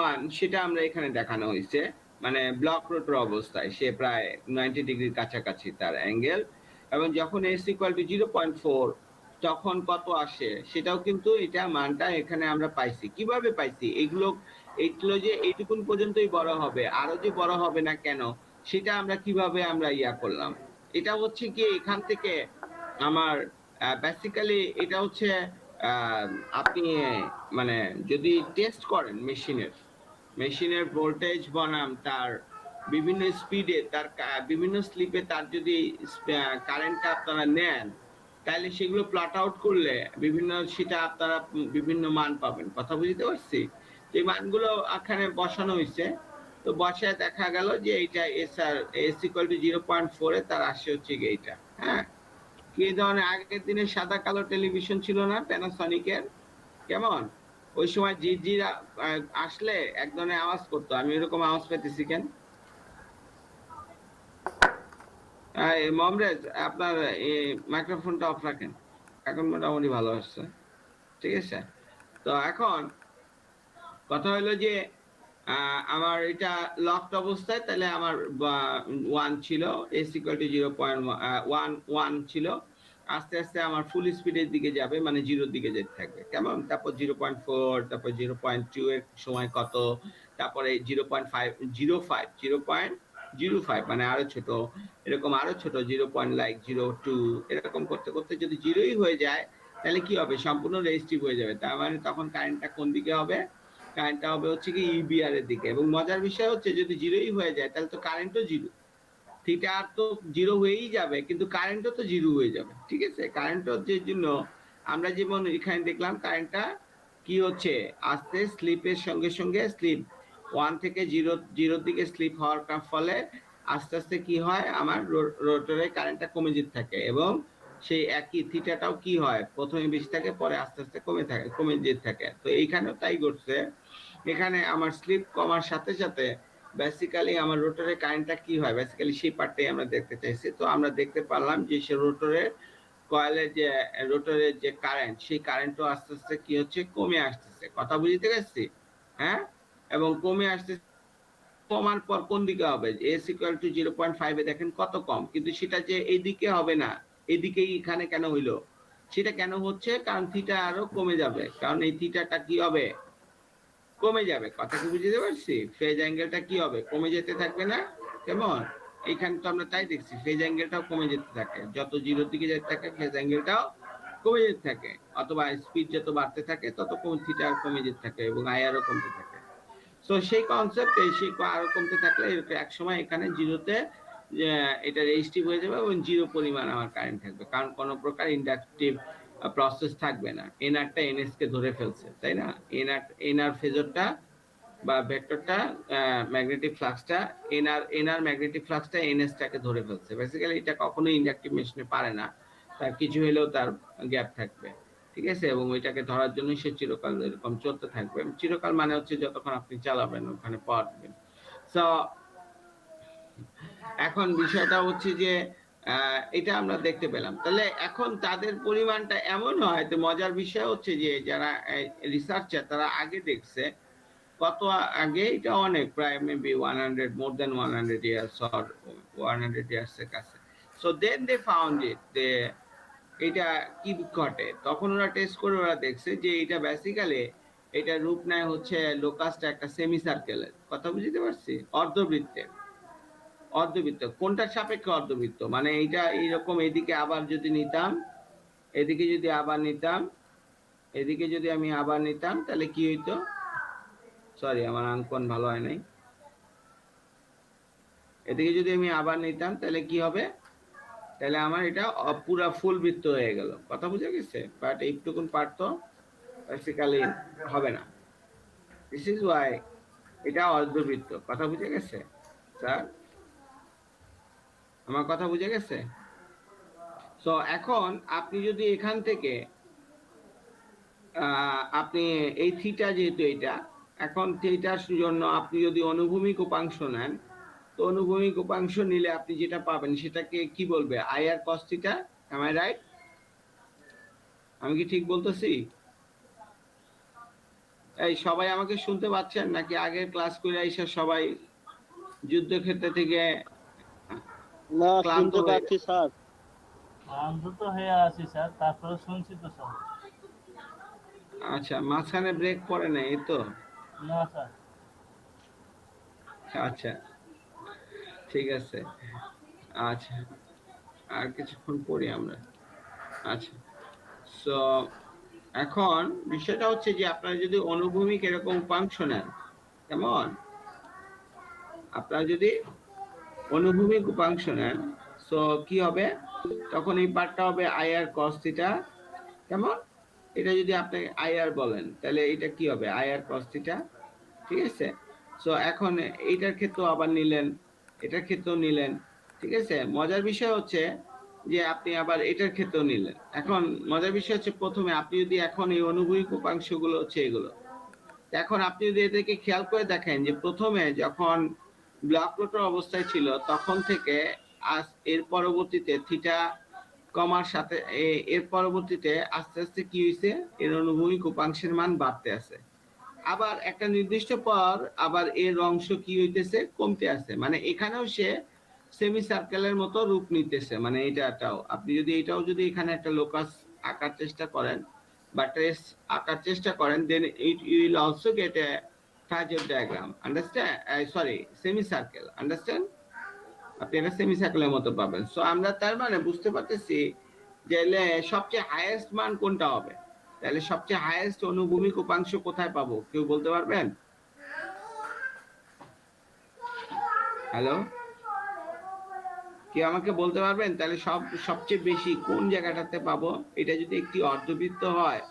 1, সেটা আমরা এখানে দেখানো হয়েছে, মানে ব্লক রোটর অবস্থায় সে প্রায় 90 ডিগ্রির কাছাকাছি তার অ্যাঙ্গেল, এবং যখন এস ইকুয়াল টু 0.4 তখন কত আসে সেটাও কিন্তু এটা মানটা এখানে আমরা পাইছি। কিভাবে পাইছি? এইগুলো যে এইটুকুন পর্যন্তই বড় হবে, আরো যে বড় হবে না কেন সেটা আমরা কিভাবে আমরা ইয়া করলাম? এটা হচ্ছে কি এখান থেকে আমার বেসিক্যালি এটা হচ্ছে আপনি মানে যদি টেস্ট করেন মেশিনের ভোল্টেজ বনাম তার বিভিন্ন স্পিডে, তার বিভিন্ন স্লিপে তার যদি কারেন্টটা আপনারা নেন, তাহলে সেগুলো প্লট আউট করলে সেটা আপনারা বিভিন্ন মান পাবেন। কথা বুঝতে পারছি? যে মানগুলো এখানে বসানো হয়েছে, তো বসায় দেখা গেল যে এইটা এস ইকুয়াল টু 0.4 এ তার আসে হচ্ছে এইটা। হ্যাঁ, কি ধরনের আগের দিনে সাদা কালো টেলিভিশন ছিল না প্যানাসনিকের, কেমন? ওই সময় ঝিরঝির আসলে এক ধরনের আওয়াজ করতো, আমি এরকম আওয়াজ পেতেছি কেন? মমরেজ, আপনার মাইক্রোফোনটা অফ রাখেন, এখন মোটামুটি ভালো আসছে। ঠিক আছে, তো এখন কথা হলো যে আমার এটা লকড অবস্থায়, তাহলে আমার 1 ছিল, এস ইকুয়াল টু 0.1 ছিল, আস্তে আস্তে আমার ফুল স্পিডের দিকে যাবে, মানে 0-র দিকে যেতে থাকবে, কেমন? তারপর 0.4, তারপর 0.2 এর সময় কত, তারপরে 0.05 মানে আরো ছোট, এরকম আরো ছোট 0.02, এরকম করতে করতে যদি 0ই হয়ে যায় তাহলে কি হবে? সম্পূর্ণ রেজিস্টিভ হয়ে যাবে। তার মানে তখন কারেন্টটা কোন দিকে হবে? কারেন্টটা হবে হচ্ছে কি ইবিআর এর দিকে। এবং মজার বিষয় হচ্ছে যদি 0ই হয়ে যায় তাহলে তো কারেন্টও 0, থিটা আর তো 0 হয়েই যাবে, কিন্তু কারেন্টও তো 0 হয়ে যাবে। ঠিক আছে, কারেন্টও যে জন্য আমরা যেমন এখানে দেখলাম কারেন্টটা কি হচ্ছে, আস্তে স্লিপের সঙ্গে সঙ্গে স্লিপ 1 থেকে 0 দিকে স্লিপ হওয়ার ফলে আস্তে আস্তে কি হয়, আমার রোটরে কারেন্টটা কমে যেতে থাকে, এবং সেই একই থিটাটাও কি হয়, প্রথমে বেশি থাকে, পরে আস্তে আস্তে কমে যেতে থাকে। তো এইখানেও তাই ঘটছে, এখানে আমার স্লিপ কমার সাথে সাথে বেসিক্যালি আমার রোটরের কারেন্টটা কি হয়, বেসিক্যালি সেই পার্টটাই আমরা দেখতে চাইছি। তো আমরা দেখতে পারলাম যে সে রোটরের যে কারেন্ট, সেই কারেন্টও আস্তে আস্তে কি হচ্ছে, কমে আসতেছে। কথা বুঝতে পারছি? হ্যাঁ, এবং কমে আসতেছে। কমার পর কোন দিকে হবে, এস ইকুয়াল টু 0.5 দেখেন কত কম, কিন্তু সেটা যে এইদিকে হবে না, এদিকেই এখানে কেন হইলো, সেটা কেন হচ্ছে, কারণ থিটা আরো কমে যাবে, কারণ এই থিটাটা কি হবে, কমে যাবে। কথা কি বুঝতে পারছি? ফেজ অ্যাঙ্গেলটা কি হবে, কমে যেতে থাকবে না? কেমন? এখানে তো আমরা তাই দেখছি, ফেজ অ্যাঙ্গেলটাও কমে যেতে থাকে, যত জিরোর দিকে যেতে থাকে ফেজ অ্যাঙ্গেলটাও কমে যেতে থাকে, অথবা স্পিড যত বাড়তে থাকে তত থিটা কমে যেতে থাকে, এবং আইআরও কমতে থাকে। তো সেই কনসেপ্ট, সেই আরো কমতে থাকলে এক সময় এখানে জিরোতে এটা রেজিস্টিভ হয়ে যাবে, এবং জিরো পরিমাণ আমার কারেন্ট থাকবে, কারণ কোনো প্রকার ইন্ডাকটিভ প্রসেস থাকবে না। এনআরটা এনএস কে ধরে ফেলছে, তাই না? এনআর ফেজরটা বা ভেক্টরটা, ম্যাগনেটিক ফ্লাক্সটা, এনআর ম্যাগনেটিক ফ্লাক্সটা এনএস টাকে ধরে ফেলছে। বেসিক্যালি এটা কখনোই ইন্ডাকটিভ মেশিনে পারে না, তার কিছু হলেও তার গ্যাপ থাকবে, ঠিক আছে? এবং ওইটাকে ধরার জন্য সে চিরকাল এরকম চলতে থাকবে। চিরকাল মানে হচ্ছে যতক্ষণ আপনি চালাবেন, ওখানে পাওয়ার দিবেন। সো এখন বিষয়টা হচ্ছে যে এটা আমরা দেখতে পেলাম। তাহলে এখন তাদের পরিমাণটা এমন হয়, তো মজার বিষয় হচ্ছে যে যারা রিসার্চার তারা আগে দেখছে, কত আগে, এটা অনেক, প্রায় maybe 100, more than 100 years or 100 years এর কাছে। So then they found it, এটা কি ঘটে, তখন ওরা টেস্ট করে ওরা দেখছে যে এটা বেসিক্যালি এটা রূপ নেয় হচ্ছে লোকাসটা একটা সেমি সার্কেলের। কথা বুঝতে পারছি? অর্ধবৃত্ত কোনটার সাপেক্ষে অর্ধবৃত্ত, মানে এইটা এইরকম, এদিকে আবার যদি নিতাম, এদিকে যদি আবার নিতাম, এদিকে যদি আমি আবার নিতাম, তাহলে কি হইতো, সরি আমার অঙ্কন ভালো হয় নাই, এদিকে যদি আমি আবার নিতাম তাহলে কি হবে, তাহলে আমার এটা পুরা ফুল বৃত্ত হয়ে গেল। কথা বুঝে গেছে? বাট এইটুকুন পার্ট তো বেসিক্যালি হবে না। দিস ইজ ওয়াই এটা অর্ধবৃত্ত। কথা বুঝে গেছে স্যার? আমার কথা বুঝে গেছে? সো এখন আপনি যদি এখান থেকে আপনি এই থিটা, যেহেতু এটা এখন থিটার জন্য আপনি যদি অনুভূমিক উপাংশ নেন, তো অনুভূমিক উপাংশ নিলে আপনি যেটা পাবেন সেটাকে কি বলবে, I R cos theta. Am I right? আমি কি ঠিক বলতেছি? এই সবাই আমাকে শুনতে পাচ্ছেন নাকি আগের ক্লাস করে এসে সবাই যুদ্ধক্ষেত্র থেকে না, ক্লান্ত শুনতে হয়ে পাচ্ছি স্যার। ক্লান্ত তো হয়ে আছি স্যার, তারপরে শুনছি তো সব। আচ্ছা, মাঝখানে ব্রেক পড়ে না এই তো? না স্যার। আচ্ছা, ঠিক আছে। আচ্ছা, আর কিছুক্ষণ পড়ি আমরা। আচ্ছা, সো এখন বিষয়টা হচ্ছে যে আপনারা যদি অনুভূমিক এরকম উপাংশ নেন, কেমন, আপনারা যদি অনুভূমিক উপাংশ নেন, সো কি হবে, তখন এই পার্টটা হবে আই আর কস থিটা। কেমন? এটা যদি আপনি আই আর বলেন, তাহলে এটা কি হবে, আই আর কস থিটা। ঠিক আছে? সো এখন এইটার ক্ষেত্রেও আবার নিলেন, এটার ক্ষেত্রেও নিলেন। ঠিক আছে? মজার বিষয় হচ্ছে যে আপনি আবার এটার ক্ষেত্রেও নিলেন। এখন মজার বিষয় হচ্ছে, প্রথমে আপনি যদি এখন এই অনুভূমিক উপাংশগুলো হচ্ছে এগুলো, এখন আপনি যদি এদেরকে খেয়াল করে দেখেন যে প্রথমে যখন ব্লক রোটর অবস্থায় ছিল তখন থেকে আজ এর পরবর্তীতে থিটা কমার সাথে এর পরবর্তীতে আস্তে আস্তে কি হয়েছে, এর অনুভূমিক উপাংশের মান বাড়তে আছে। আবার একটা নির্দিষ্ট পর আবার এর অংশ কি হইতেছে, কমতে আছে। মানে এখানেও সে সেমি সার্কেলের মতো রূপ নিতেছে। মানে এটাও আপনি যদি এটাও যদি এখানে একটা লোকাস আঁকার চেষ্টা করেন বা ট্রেস আঁকার চেষ্টা করেন, then it will also get a phasor diagram. Understand? Sorry, semi circle. Understand? আপনি এটা সেমি সার্কেলের মতো পাবেন। সো আমরা তার মানে বুঝতে পারতেছি যে সবচেয়ে হাইয়েস্ট মান কোনটা হবে। তাহলে সবচেয়ে হাইয়েস্ট অনুভূমিক উপাংশ কোথায় পাবো, কেউ বলতে পারবেন? হ্যালো, কি আমাকে বলতে পারবেন তাহলে সবচেয়ে বেশি কোন জায়গাটাতে পাবো? এটা যদি একটি অর্ধবৃত্ত হয়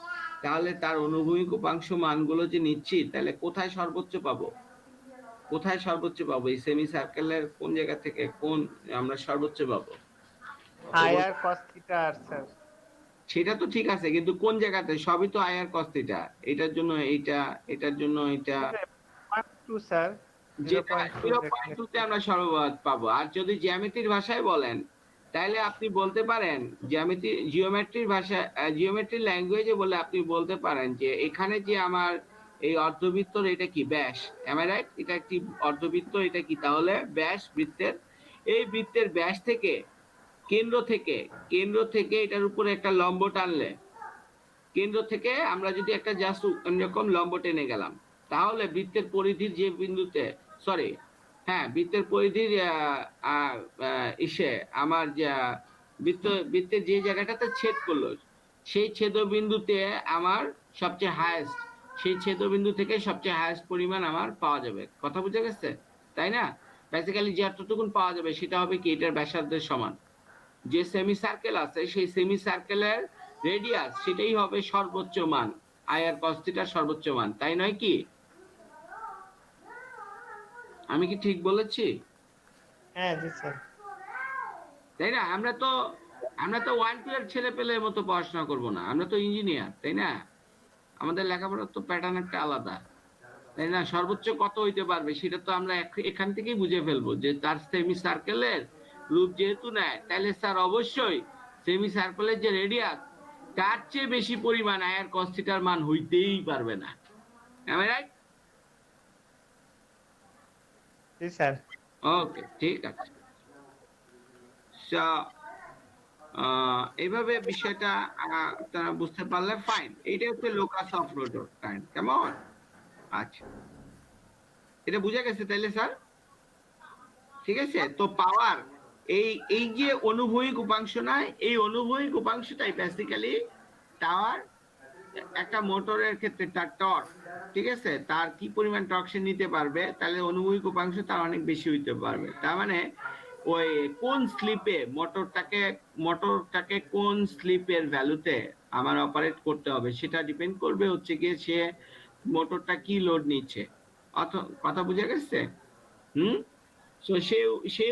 তাহলে তার অনুভূমিক উপাংশ মানগুলো যে নিচ্ছি, তাহলে কোথায় সর্বোচ্চ পাবো? কোথায় সর্বোচ্চ পাবো? এই সেমি সার্কেলের কোন জায়গা থেকে কোন আমরা সর্বোচ্চ পাবো? আইআর কস থিটা আর স্যার। সেটা তো ঠিক আছে, কিন্তু কোন জায়গাতে? সবই তো আয়ার কস থিটা, এটার জন্য এইটা, এটার জন্য এটা, 2 স্যার, যেটা 0.2 0.2 তে ডেফিনেটলি। আমরা সর্বভাগ পাবো। আর যদি জ্যামিতির ভাষায় বলেন তাহলে আপনি বলতে পারেন, জিওমেট্রির ভাষা, জিওমেট্রি ল্যাঙ্গুয়েজে বলে আপনি বলতে পারেন যে এখানে যে আমার এই অর্ধবৃত্তর এটা কি ব্যাস, এম আই রাইট? এটা একটি অর্ধবৃত্ত, এটা কি তাহলে ব্যাস বৃত্তের? এই বৃত্তের ব্যাস থেকে কেন্দ্র থেকে কেন্দ্র থেকে এটার উপরে একটা লম্ব টানলে, কেন্দ্র থেকে আমরা যদি একটা জাস্ট এরকম লম্ব টেনে গেলাম, তাহলে বৃত্তের পরিধির যে বিন্দুতে, সরি, হ্যাঁ, বৃত্তের পরিধির ইসে আমার যে বৃত্তের যে জায়গাটাতে ছেদ করলো, সেই ছেদবিন্দুতে আমার সবচেয়ে হায়েস্ট, সেই ছেদবিন্দু থেকে সবচেয়ে হায়েস্ট পরিমাণ আমার পাওয়া যাবে। কথা বুঝে গেছে? তাই না? বেসিক্যালি যতটুকুন পাওয়া যাবে সেটা হবে কি এটার ব্যাসার্ধের সমান। যে সেমি সার্কেল আছে সেই সেমি সার্কেলের রেডিয়াস সেটাই হবে সর্বোচ্চ মান, আয়ার কস থিটার সর্বোচ্চ মান, তাই নয় কি? আমি কি ঠিক বলেছি? হ্যাঁ জি স্যার। তাই না? আমরা তো 1-2 এর ছেলে পেলের মতো পড়াশোনা করব না, আমরা তো ইঞ্জিনিয়ার, তাই না? আমাদের লেখাপড়ার তো প্যাটার্ন একটা আলাদা, তাই না? সর্বোচ্চ কত হইতে পারবে সেটা তো আমরা এখান থেকেই বুঝে ফেলবো, যে তার সেমি সার্কেলের রূপ যেহেতু নেয়, তাহলে স্যার অবশ্যই সেমি সার্কেলের যে রেডিয়াস তার চেয়ে বেশি পরিমাণ আয়ার কস থিটার মান হইতেই পারবে না। Am I right? জি স্যার। ওকে, ঠিক আছে। So, এইভাবে বিষয়টা আপনারা বুঝতে পারলে ফাইন। এইটা হচ্ছে লোকাস অফ রোটর কারেন্ট, কেমন? আচ্ছা, এটা বুঝা গেছে তাইলে স্যার? ঠিক আছে, তো পাওয়ার, এই এই যে অনুভূমিক উপাংশ নয়, এই অনুভূমিক উপাংশটাই বেসিক্যালি টাওয়ার, একটা মোটরের ক্ষেত্রে তার টর্ক, ঠিক আছে, তার কি পরিমাণ টর্ক সে নিতে পারবে, তাহলে অনুভূমিক উপাংশ তার অনেক বেশি হইতে পারবে। তার মানে ওই কোন স্লিপে মোটরটাকে কোন স্লিপের ভ্যালুতে আমার অপারেট করতে হবে সেটা ডিপেন্ড করবে হচ্ছে গিয়ে সে মোটরটা কি লোড নিচ্ছে। কথা বুঝে গেছে? হুম। তো সেই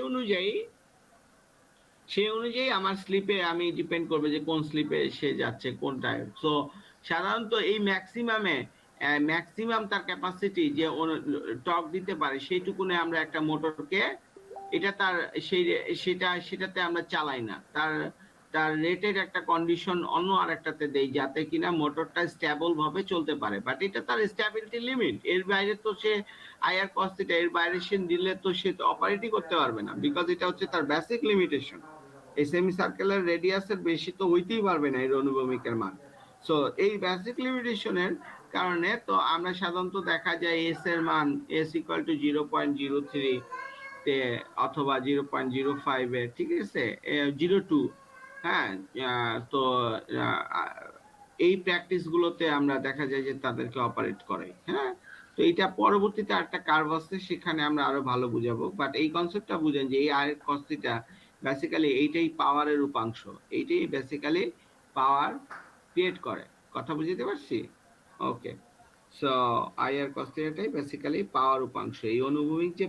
অনুযায়ী আমার স্লিপে আমি ডিপেন্ড করবে যে কোন স্লিপে সে যাচ্ছে কোনটায়। সো সাধারণত এই ম্যাক্সিমাম তার ক্যাপাসিটি যে টর্ক দিতে পারে সেইটুকুনে আমরা একটা মোটরকে, এটা তার সেই সেটাতে আমরা চালাই না, তার তার রেটের একটা কন্ডিশন অন্য আরেকটাতে দেই যাতে কিনা মোটরটা স্টেবল ভাবে চলতে পারে। বাট এটা তার স্টেবিলিটি লিমিট, এর বাইরে তো সে আইআর কস থিটা এর বাইরে সে দিলে তো সে অপারেটই করতে পারবে না, বিকজ এটা হচ্ছে তার বেসিক লিমিটেশন। এই সেমি সার্কেলের রেডিয়াসের বেশি তো হইতেই পারবে না এর অনুভূমিকের মান। সো এই বেসিক লিমিটেশনের কারণে তো আমরা সাধারণত দেখা যায় এস এর মান এস ইকুয়াল টু 0.03 তে অথবা 0.05 এ, ঠিক আছে, 0.2, হ্যাঁ। তো এই প্র্যাকটিস গুলোতে আমরা দেখা যায় যে তাদেরকে অপারেট করে, হ্যাঁ। তো এটা পরবর্তীতে একটা কার্ভ আছে, সেখানে আমরা আরো ভালো বুঝাবো। বাট এই কনসেপ্টটা বুঝেন যে এই আর কস থিটা বেসিক্যালি এইটাই পাওয়ারের উপাংশ, এইটাই বেসিক্যালি পাওয়ার ক্রিয়েট করে। কথা বুঝতে পারছি? ওকে। সো আইআর কস থিটাটাই বেসিক্যালি পাওয়ার উপাংশ। এই অনুভূমিক যে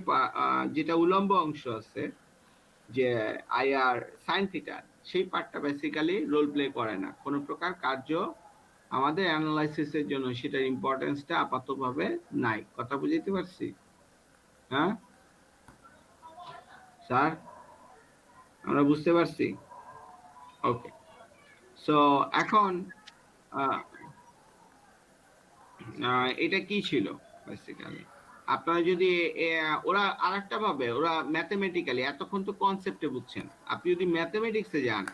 যেটা উলম্ব অংশ আছে, যে আইআর সাইন থিটা, সেই পার্টটা বেসিক্যালি রোল প্লে করে না কোনো প্রকার কার্য আমাদের অ্যানালাইসিসের জন্য, সেটার ইম্পর্টেন্সটা আপাতভাবে নাই। কথা বুঝতে পারছি? হ্যাঁ স্যার, আমরা বুঝতে পারছি? ওকে। সো এখন এটা কি ছিল বেসিক্যালি? আপনারা যদি ওরা আরেকটা ভাবে, ওরা ম্যাথমেটিক্যালি, এতক্ষণ তো কনসেপ্টে বুঝছেন, আপনি যদি ম্যাথমেটিক্সে যান,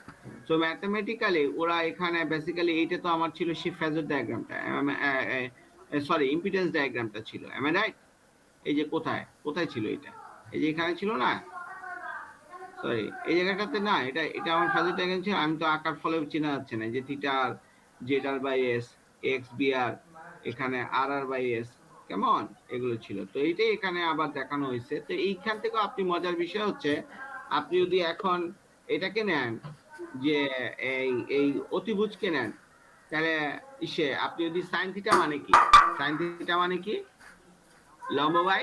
তো ম্যাথমেটিক্যালি ওরা এখানে বেসিক্যালি, এইটা তো আমার ছিল সেই ফেজর ডায়াগ্রামটা, সরি ইম্পিডেন্স ডায়াগ্রামটা ছিল, এম আই রাইট? এই যে কোথায় কোথায় ছিল এটা, এই যে এখানে ছিল না, সরি এই জায়গাটাতে না, এটা এটা আমার ফেজর ডায়াগ্রাম ছিল, আমি তো আকার ফলে চেনা যাচ্ছে না, যে থিটা আর Z R by S, X B R, এখানে আর আর বাই এস, কেমন, এগুলো ছিল। তো এইটাই এখানে আবার দেখানো হয়েছে। তো এইখান থেকে আপনি মজার বিষয় হচ্ছে আপনি যদি এখন এটাকে নেন যে এই এই অতিভুজকে নেন, তাহলে আপনি যদি সাইন থিটা মানে কি, সাইন থিটা মানে কি লম্ব বাই,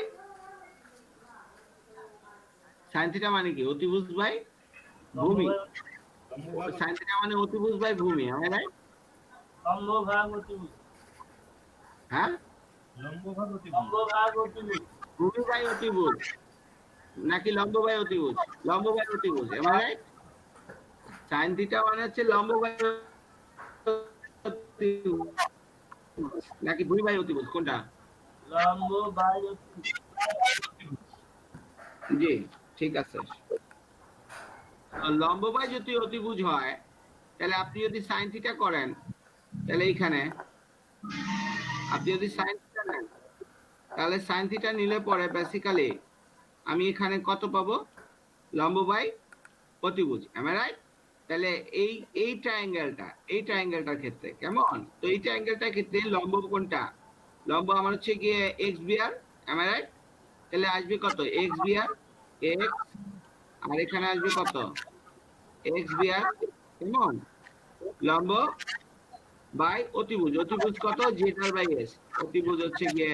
সাইন থিটা মানে কি অতিভুজ বাই ভূমি, সাইন থিটা মানে অতিভুজ বাই ভূমি, আমি রাইট? লম্ব ভাগ অতিভুজ। হ্যাঁ, লম্ব ভাগ অতিভুজ। ভূমি বাই অতিভুজ নাকি লম্ব বাই অতিভুজ? লম্ব বাই অতিভুজ, am I right? Sine theta মানে হচ্ছে লম্ব বাই অতিভুজ নাকি ভূমি বাই অতিভুজ, কোনটা? লম্ব বাই অতিভুজ। জি ঠিক আছে। লম্ব বাই যদি অতিভুজ হয়, তাহলে আপনি যদি সাইন থিটা করেন, তাহলে এইখানে আপনি যদি সাইন থিটা নেন, তাহলে সাইন থিটা নিলে পরে বেসিক্যালি আমি এখানে কত পাবো? লম্ব বাই অতিভুজ, এম আই রাইট? তাহলে এই ট্রায়াঙ্গেলটার ক্ষেত্রে কেমন? তো এই ট্রায়াঙ্গেলটার ক্ষেত্রে লম্ব কোনটা? লম্ব আমার হচ্ছে গিয়ে X BR, am I right? তাহলে আসবে কত? এক্স বিআর এক্স, আর এখানে আসবে কত? এক্স বিআর, কেমন? লম্ব বাই অতিভুজ, অতিভুজ কত? জেড আর বাই এস, অতিভুজ হচ্ছে গিয়ে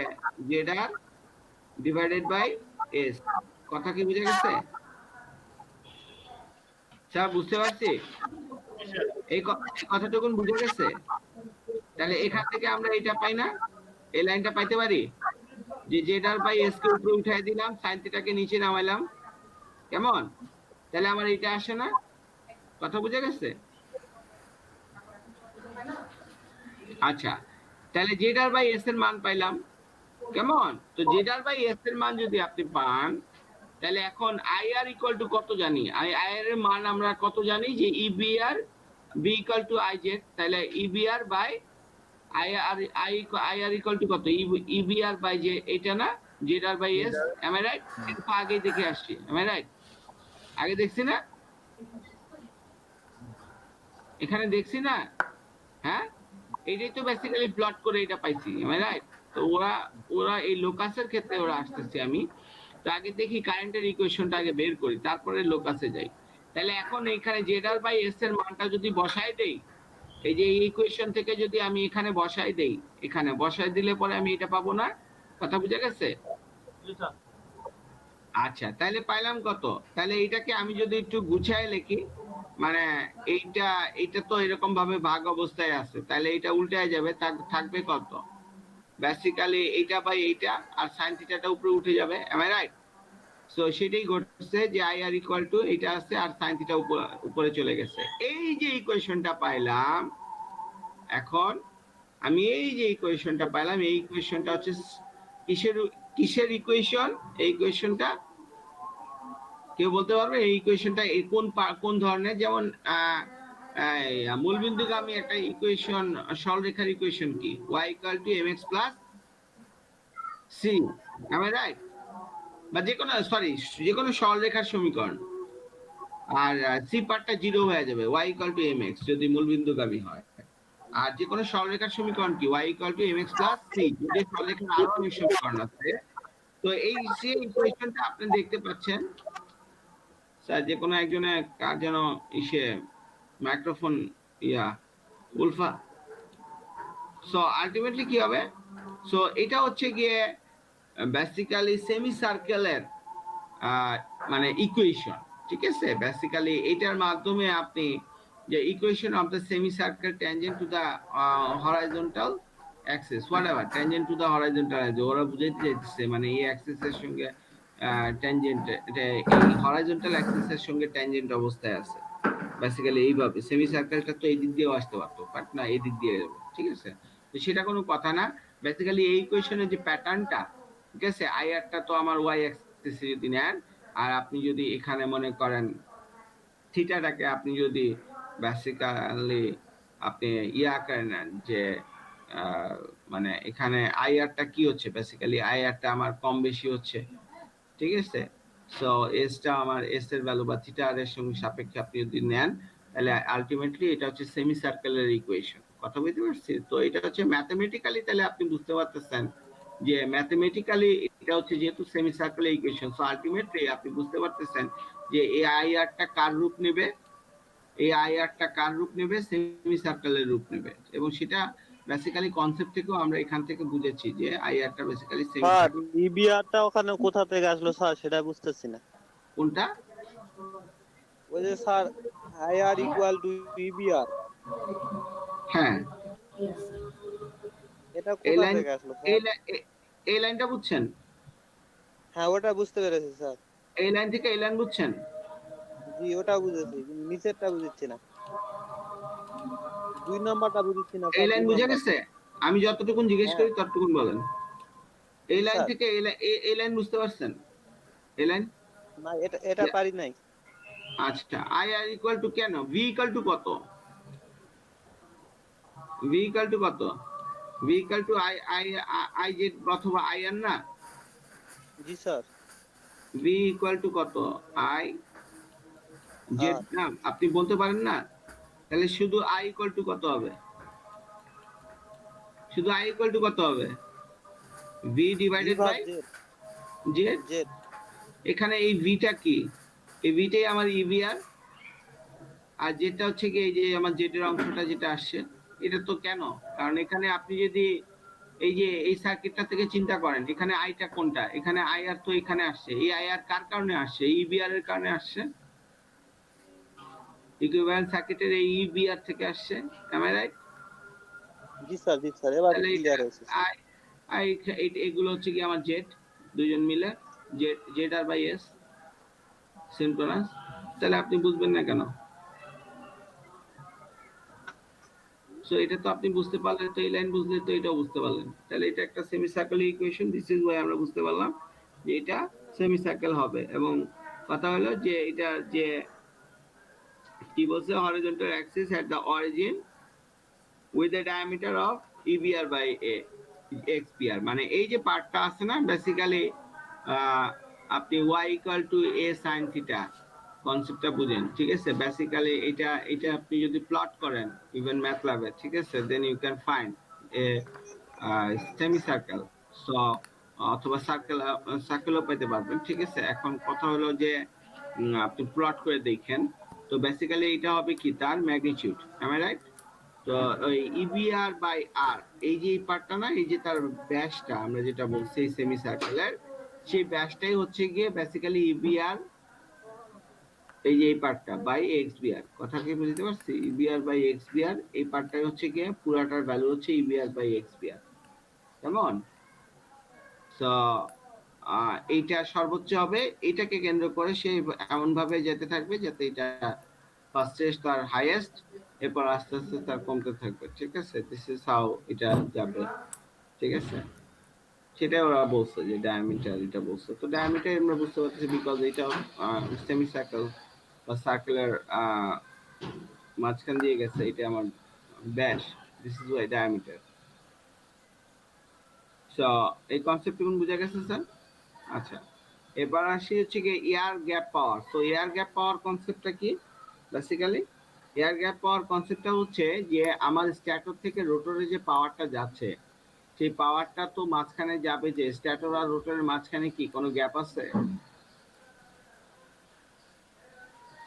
Z R divided by S. কথা কি বুঝে গেছে? স্যার বুঝতে পারছি? এই কথাটুকুন বুঝে গেছে? তাহলে এখান থেকে আমরা এটা পাই না, এই লাইনটা পাইতে পারি যে জেড আর বাই এস কে উপরে উঠাই দিলাম, সাইন থিটাকে নিচে নামাইলাম, কেমন? তাহলে আমার এটা আসে না? কথা বুঝে গেছে? আচ্ছা, তাহলে জেড আর বাই এস এর মান পাইলাম, কেমন? তো জেড আর বাই এস এর মান যদি আপনি পান, তাহলে এখন আই আর ইকুয়াল টু কত জানি? আই আর এর মান আমরা কত জানি? যে E B R B equal to I Z, তাহলে E B R by I R equal to কত? E B R by J, এটা না Z R by S, am I right? এটা আগে দেখে আসছি, এম আই রাইট? আগে দেখছি না, এখানে দেখছি না? হ্যাঁ, এইটাই তো বেসিক্যালি প্লট করে এটা পাইছি, এম আই রাইট? তো ওরা এই লোকাসের ক্ষেত্রে ওরা আসতেছে, আমি তো আগে দেখি কারেন্টের ইকুয়েশনটা আগে বের করি, তারপরে লোকাসে যাই। তাহলে এখন এখানে জেড আর বাই এস এর মানটা যদি বসাই দেই, এই যে এই ইকুয়েশন থেকে যদি আমি এখানে বসাই দেই, এখানে বসাই দিলে পরে আমি এটা পাবো না? কথা বুঝে গেছে? আচ্ছা, তাহলে পাইলাম কত? তাহলে এইটাকে আমি যদি একটু গুছায় লিখি, মানে এইটা তো এরকম ভাবে ভাগ অবস্থায় আছে, তাহলে এটা উল্টায় যাবে, থাকবে কত? বেসিক্যালি এইটা বাই এইটা, আর সাইন থিটাটা উপরে উঠে যাবে, এম আই রাইট? সো সেটাই ঘটছে যে আই আর ইকুয়াল টু এটা আছে, আর সাইন থিটা উপরে চলে গেছে। এই যে ইকুয়েশনটা পাইলাম, এখন আমি এই যে ইকুয়েশনটা পাইলাম, এই ইকুয়েশনটা হচ্ছে কিসের কিসের ইকুয়েশন? এই ইকুয়েশনটা কেউ বলতে পারবে এই ইকুয়েশনটা কোন ধরনের? যেমন মূলবিন্দুগামী একটা ইকুয়েশন, সরলরেখার ইকুয়েশন কি? y equal to mx plus c, am I right? বা যে কোনো সরলরেখার সমীকরণ, আর c পার্টটা 0 হয়ে যাবে, y ইকুয়াল টু mx যদি মূলবিন্দুগামী হয়। আর যে কোনো সরলরেখার সমীকরণ কি? y equal to mx plus c, যদি সরলরেখার আরো অনেক সমীকরণ আছে। তো এই যে ইকুয়েশনটা আপনি দেখতে পাচ্ছেন, স্যার যে কোনো একজনে কার যেন মাইক্রোফোন উলফা। সো আলটিমেটলি কি হবে? সো এটা হচ্ছে গিয়ে বেসিক্যালি সেমি সার্কেলের মানে ইকুয়েশন, ঠিক আছে? বেসিক্যালি এটার মাধ্যমে আপনি যে equation of the semi circle tangent to the horizontal Axis, whatever, tangent to the horizontal Axis, ওরা বুঝাইতে চাইছে মানে এই অ্যাক্সিসের সঙ্গে ট্যানজেন্ট, এই হরাইজন্টাল অ্যাক্সিসের সঙ্গে ট্যানজেন্ট অবস্থায় আছে। বেসিক্যালি এইভাবে সেমি সার্কেলটা তো এই দিক দিয়েও আসতে পারতো, বাট না এই দিক দিয়ে যাবে, ঠিক আছে? তো সেটা কোনো কথা না। বেসিক্যালি এই ইকুয়েশনের যে প্যাটার্নটা, ঠিক আছে, আই আরটা তো আমার ওয়াই অ্যাক্সিসে যদি নেন, আর আপনি যদি এখানে মনে করেন থিটাটাকে আপনি যদি বেসিক্যালি আপনি আকারে নেন যে মানে এখানে আই আরটা কি হচ্ছে? বেসিক্যালি আই আরটা আমার কম বেশি হচ্ছে, ঠিক আছে? সো এসটা আমার এস এর ভ্যালু বা থিটা আর এর সঙ্গে সাপেক্ষে আপনি যদি নেন, তাহলে আলটিমেটলি এটা হচ্ছে সেমি সার্কেলের ইকুয়েশন। কথা বুঝতে পারছি? তো এটা হচ্ছে ম্যাথমেটিক্যালি, তাহলে আপনি বুঝতে পারতেছেন যে ম্যাথমেটিক্যালি এটা হচ্ছে যেহেতু semi circle equation, so ultimately আপনি বুঝতে পারতেছেন যে এই আইআরটা কার রূপ নেবে, এই আইআরটা কার রূপ নেবে, সেমি সার্কেলের রূপ নেবে। এবং সেটা বেসিক্যালি কনসেপ্ট থেকেও আমরা এখান থেকে বুঝেছি যে আইআরটা বেসিক্যালি সেমি স্যার সার্কেল। ইবিআরটা ওখানে কোথা থেকে আসলো স্যার সেটা বুঝতেছি না। কোনটা? ওই যে স্যার আইআর ইকুয়াল টু ইবিআর, হ্যাঁ, এটা এই কোথা লাইন, থেকে আসলো এই স্যার? এই লাইনটা বুঝছেন? হ্যাঁ ওটা বুঝতে পেরেছি স্যার। এই লাইন থেকে এই লাইন বুঝছেন? জি ওটা বুঝেছি, কিন্তু নিচেরটা বুঝেছি না। 2 নাম্বারটা বুঝেছি না এই স্যার, লাইন 2 বুঝে নাম্বার। গেছে? আমি যতটুকুন জিজ্ঞেস হ্যাঁ করি ততটুকুন বলেন। এই জি লাইন স্যার। থেকে এই লাইন বুঝতে পারছেন? এই লাইন, না এটা এটা পারি নাই। আচ্ছা, আই আর ইকুয়াল টু কেন, ভি ইকুয়াল টু কত, ভি ইকুয়াল টু কত, V equal to I I I Z অথবা আই আর না? জি স্যার। ভি ইকুয়াল টু কত, আই জেড হ্যাঁ না? আপনি বলতে পারেন না? তাহলে শুধু আই ইকুয়াল টু কত হবে, শুধু আই ইকুয়াল টু কত হবে, ভি ভি ডিভাইডেড ভাগ বাই জেড। জেড। জেড। এখানে এই ভিটা কি, এই ভিটাই আমার ইভিআর, আর যেটা হচ্ছে কি এই যে আমার জেটের অংশটা যেটা আসছে, এটা তো কেন, কারণ এখানে আপনি যদি এই যে এই সার্কিটটা থেকে চিন্তা করেন, এখানে আইটা কোনটা, এখানে আই আর তো এখানে আসছে, এই আই আর কার কারণে আসছে, ইবিআর এর কারণে আসছে, ইকুইভ্যালেন্ট সার্কিটের এই ইবিআর থেকে আসছে, এম আই রাইট? জি স্যার, জি স্যার, এবার তাহলে এটা ক্লিয়ার হয়েছে স্যার। আই আই এগুলো হচ্ছে কি আমার জেট, দুইজন মিলে Z, Z R by S synchronous. তাহলে আপনি বুঝবেন না কেন? সো এটা তো আপনি বুঝতে পারলেন, তো এই লাইন বুঝলে তো এটাও বুঝতে পারলেন, তাহলে এটা একটা semi circle equation. This is Y আমরা বুঝতে পারলাম যে এটা সেমি সার্কেল হবে। এবং কথা হলো যে এটা যে কি বলছে, horizontal axis at the origin with the diameter of EBR by XPR, মানে এই যে পার্টটা আছে না বেসিক্যালি, আপনি Y equal to A sine theta কনসেপ্টটা বুঝেন, ঠিক আছে? বেসিক্যালি এটা এটা আপনি যদি প্লট করেন ইভেন ম্যাথল্যাবে, ঠিক আছে, then you can find a semicircle. So অথবা সার্কেল, সার্কেলও পেতে পারবেন, ঠিক আছে? এখন কথা হলো যে আপনি প্লট করে দেখেন, তো বেসিক্যালি এটা হবে কি তার ম্যাগনিটিউড, এম আই রাইট? তো ওই ইবিআর বাই আর, এই যে এই পার্টটা না, এই যে তার ব্যাসটা আমরা যেটা বলছি সেমি সার্কেলের, সেই ব্যাসটাই হচ্ছে গিয়ে বেসিক্যালি ইবিআর, এই যে এই পার্টটা বাই এক্স বিআর, কথা কি বুঝতে পারছি? ইবিআর বাই এক্স বিআর এই পার্টটাই হচ্ছে গিয়ে পুরাটার ভ্যালু হচ্ছে ইবিআর বাই এক্স বিআর, কেমন? তো এইটা সর্বোচ্চ হবে, এটাকে কেন্দ্র করে সে এমন ভাবে যেতে থাকবে যাতে এটা ফার্স্টে তার হাইয়েস্ট, এরপর আস্তে আস্তে তার কমতে থাকবে, ঠিক আছে? দিস ইজ হাউ এটা যাবে, ঠিক আছে? সেটাই ওরা বলছে যে ডায়ামিটার, এটা বলছে। তো ডায়ামিটার আমরা বুঝতে পারতেছি বিকজ এটা সেমি সার্কেল বা সার্কুলার মাঝখান দিয়ে গেছে, এটা আমার ব্যাস, this is Y diameter. So এই কনসেপ্ট কোন বুঝা গেছে স্যার? আচ্ছা, এবার আসি হচ্ছে কি এয়ার গ্যাপ পাওয়ার। তো এয়ার গ্যাপ পাওয়ার কনসেপ্টটা কি বেসিক্যালি? এয়ার গ্যাপ পাওয়ার কনসেপ্টটা হচ্ছে যে আমার স্ট্যাটর থেকে রোটরে যে পাওয়ারটা যাচ্ছে, সেই পাওয়ারটা তো মাঝখানে যাবে, যে স্ট্যাটর আর রোটরের মাঝখানে কি কোনো গ্যাপ আছে?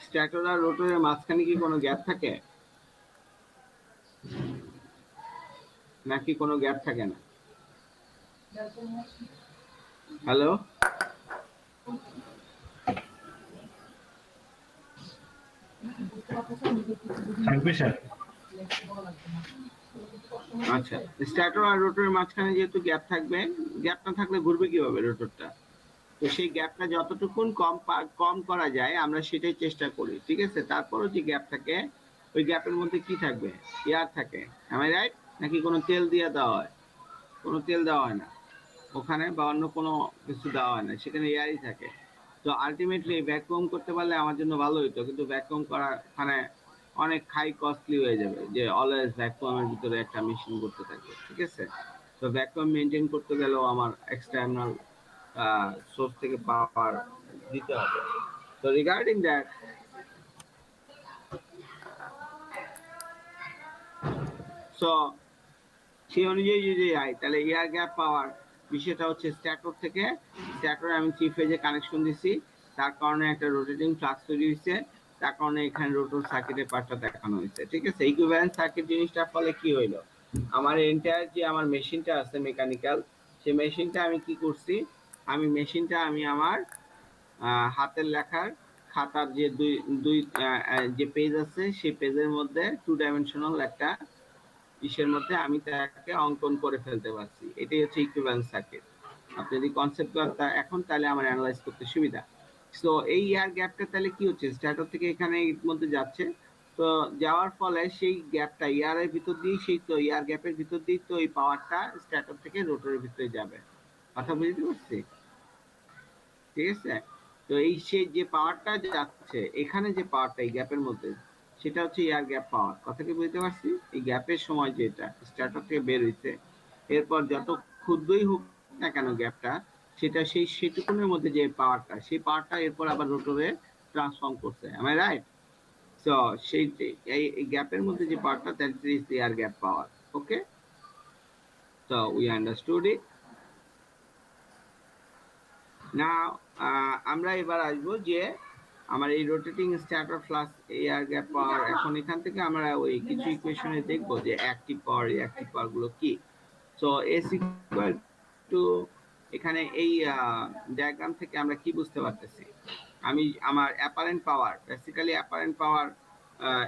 স্ট্যাটর আর রোটরের মাঝখানে কি কোনো গ্যাপ থাকে, নাকি কোনো গ্যাপ থাকে না? হ্যালো, থাকবে স্যার। আচ্ছা, স্ট্যাটর আর রোটরের মাঝখানে যেহেতু গ্যাপ থাকবে, গ্যাপ না থাকলে ঘুরবে কিভাবে রোটরটা? তো সেই গ্যাপটা যতটুকুন কম করা যায় আমরা সেটাই চেষ্টা করি, ঠিক আছে? তারপরও যে গ্যাপ থাকে, ওই গ্যাপের মধ্যে কি থাকবে, এয়ার থাকে, am I right? নাকি কোনো তেল দিয়ে দেওয়া হয়? কোনো তেল দেওয়া হয় না ওখানে, বা অন্য কোনো কিছু দেওয়া হয় না, সেখানে এয়ারই থাকে। তো আলটিমেটলি ভ্যাকুয়াম করতে পারলে আমার জন্য ভালো হতো, কিন্তু ভ্যাকুয়াম করা মানে অনেক হাই কস্টলি হয়ে যাবে, যে অলওয়েজ ভ্যাকুয়ামের ভিতরে একটা মেশিন করতে থাকবে, ঠিক আছে? তো ভ্যাকুয়াম মেনটেন করতে গেলেও আমার এক্সটার্নাল সোর্স থেকে পাওয়ার দিতে হবে। তো রিগার্ডিং দ্যাট, সো সেই অনুযায়ী যদি হয় তাহলে এয়ার গ্যাপ পাওয়ার বিষয়টা হচ্ছে স্ট্যাটরে আমি 3 ফেজে কানেকশন দিছি, তার কারণে একটা রোটেটিং ফ্লাক্স তৈরি হয়েছে, তার কারণে এখানে রোটর সার্কিটের পার্টটা দেখানো হয়েছে। ঠিক আছে, ইকুইভ্যালেন্ট সার্কিট জিনিসটার ফলে কি হইলো, আমার এন্টায়ার যে আমার মেশিনটা আছে মেকানিক্যাল, সেই মেশিনটা আমি কি করছি, আমি আমার হাতের লেখার খাতার যে দুই দুই যে পেজ আছে সেই পেজের মধ্যে 2 ডাইমেনশনাল একটা ইসের মধ্যে আমি তাকে অঙ্কন করে ফেলতে পারছি। এটাই হচ্ছে ইকুইভ্যালেন্ট সার্কিট। আপনি যদি কনসেপ্ট এখন তাহলে আমার অ্যানালাইজ করতে সুবিধা। সো এই ইয়ার গ্যাপটা তাহলে কি হচ্ছে, স্ট্যাটর থেকে এখানে এর মধ্যে যাচ্ছে, তো যাওয়ার ফলে সেই গ্যাপটা ইয়ারের ভিতর দিয়ে, সেই তো ইয়ার গ্যাপের ভিতর দিয়ে তো এই পাওয়ারটা স্ট্যাটর থেকে রোটরের ভিতরে যাবে। কথা বুঝতে পারছি? ঠিক আছে, তো এই সেই যে পাওয়ারটা যাচ্ছে এখানে, যে পাওয়ারটা এই গ্যাপের মধ্যে, সেটা হচ্ছে এয়ার গ্যাপ পাওয়ার। কথা কি বুঝতে পারছি? এই গ্যাপের সময় যেটা স্টার্টার থেকে বের হইছে, এরপর যত ক্ষুদ্রই হোক না কেন গ্যাপটা, সেটা সেটুকুনের মধ্যে যে পাওয়ারটা, সেই পাওয়ারটা এরপর আবার রোটরে ট্রান্সফর্ম করছে। am I right? So সেই এই গ্যাপের মধ্যে যে পাওয়ারটা, that is the air gap power. Okay, so we understood it. Now আমরা এবার আসবো যে আমার এই rotating stator flux air gap power, এখন এখান থেকে আমরা ওই কিছু ইকুয়েশনে দেখবো যে অ্যাক্টিভ পাওয়ার, রিঅ্যাক্টিভ পাওয়ার গুলো কি। সো এস ইকুয়াল টু, এখানে এই ডায়াগ্রাম থেকে আমরা কি বুঝতে পারতেছি, আমি আমার apparent power, basically apparent power,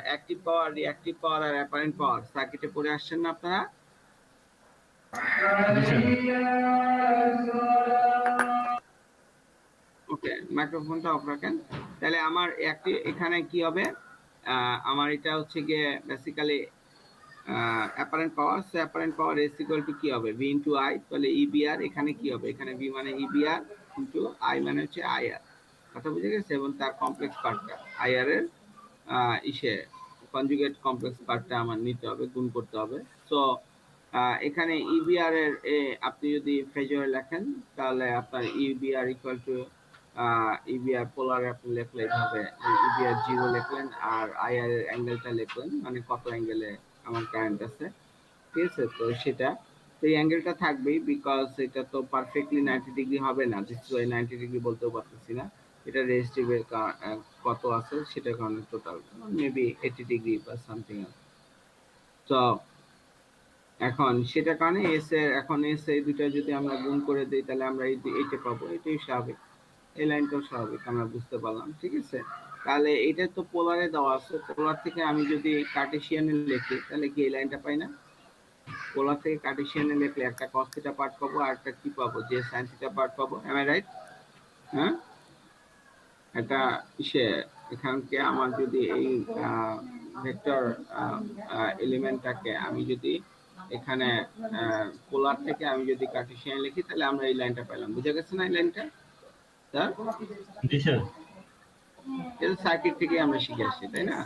active power, reactive power আর অ্যাপারেন্ট পাওয়ার সার্কিটে পড়ে আসছেন না আপনারা? ওকে, মাইক্রোফোনটা অফ রাখেন। তাহলে আমার এখানে কি হবে, আমার এটা হচ্ছে গিয়ে basically apparent power. So apparent power is equal to কি হবে, ভি ইনটু আই। তাহলে ইবিআর এখানে কি হবে, এখানে ভি মানে ইবিআর ইনটু আই মানে হচ্ছে আইআর। কথা বুঝে গেছে? এবং তার কমপ্লেক্স পার্টটা আইআর এর ইসে কনজুগেট কমপ্লেক্স পার্টটা আমার নিতে হবে, গুণ করতে হবে। সো এখানে ইবিআর এর আপনি যদি ফেজরে লেখেন, তাহলে আপনার ইবিআর ইকুয়াল টু ইবিআর পোলার আপনি লিখলে এইভাবে, ইবিআর 0 লিখলেন আর আইআর এর অ্যাঙ্গেলটা লিখলেন, মানে কত অ্যাঙ্গেলে আমার কারেন্ট আছে। ঠিক আছে, তো সেটা, তো এই অ্যাঙ্গেলটা থাকবেই, বিকজ এটা তো পারফেক্টলি 90 ডিগ্রি হবে না, দিস ওয়াই 90 ডিগ্রি বলতেও পারতেছি না, এটা রেজিস্টিভের কত আছে সেটার কারণে টোটাল মেবি 80 ডিগ্রি বা সামথিং। তো এখন সেটার কারণে এস এই দুটো যদি আমরা গুণ করে দিই, তাহলে আমরা এইটা পাবো, এটাই স্বাভাবিক, এই লাইনটাও স্বাভাবিক, আমরা বুঝতে পারলাম। ঠিক আছে, তাহলে এটা তো পোলারে দেওয়া আছে, পোলার থেকে আমি যদি কার্টেসিয়ানে লিখি, তাহলে কি এই লাইনটা পাই না? পোলার থেকে কার্টেসিয়ানে লিখলে একটা cos থিটা পার্ট পাবো আর একটা কি পাবো, যে sin থিটা পার্ট পাবো। am I right? হ্যাঁ, এটা এখানকে আমার যদি এই ভেক্টর এলিমেন্টটাকে আমি যদি এখানে পোলার থেকে আমি যদি কার্টেসিয়ান লিখি, তাহলে আমরা এই লাইনটা পেলাম। বুঝা গেছে না এই লাইনটা? স্যার জি স্যার। এটা সার্কিট থেকে আমরা শিখে আসছি, তাই না?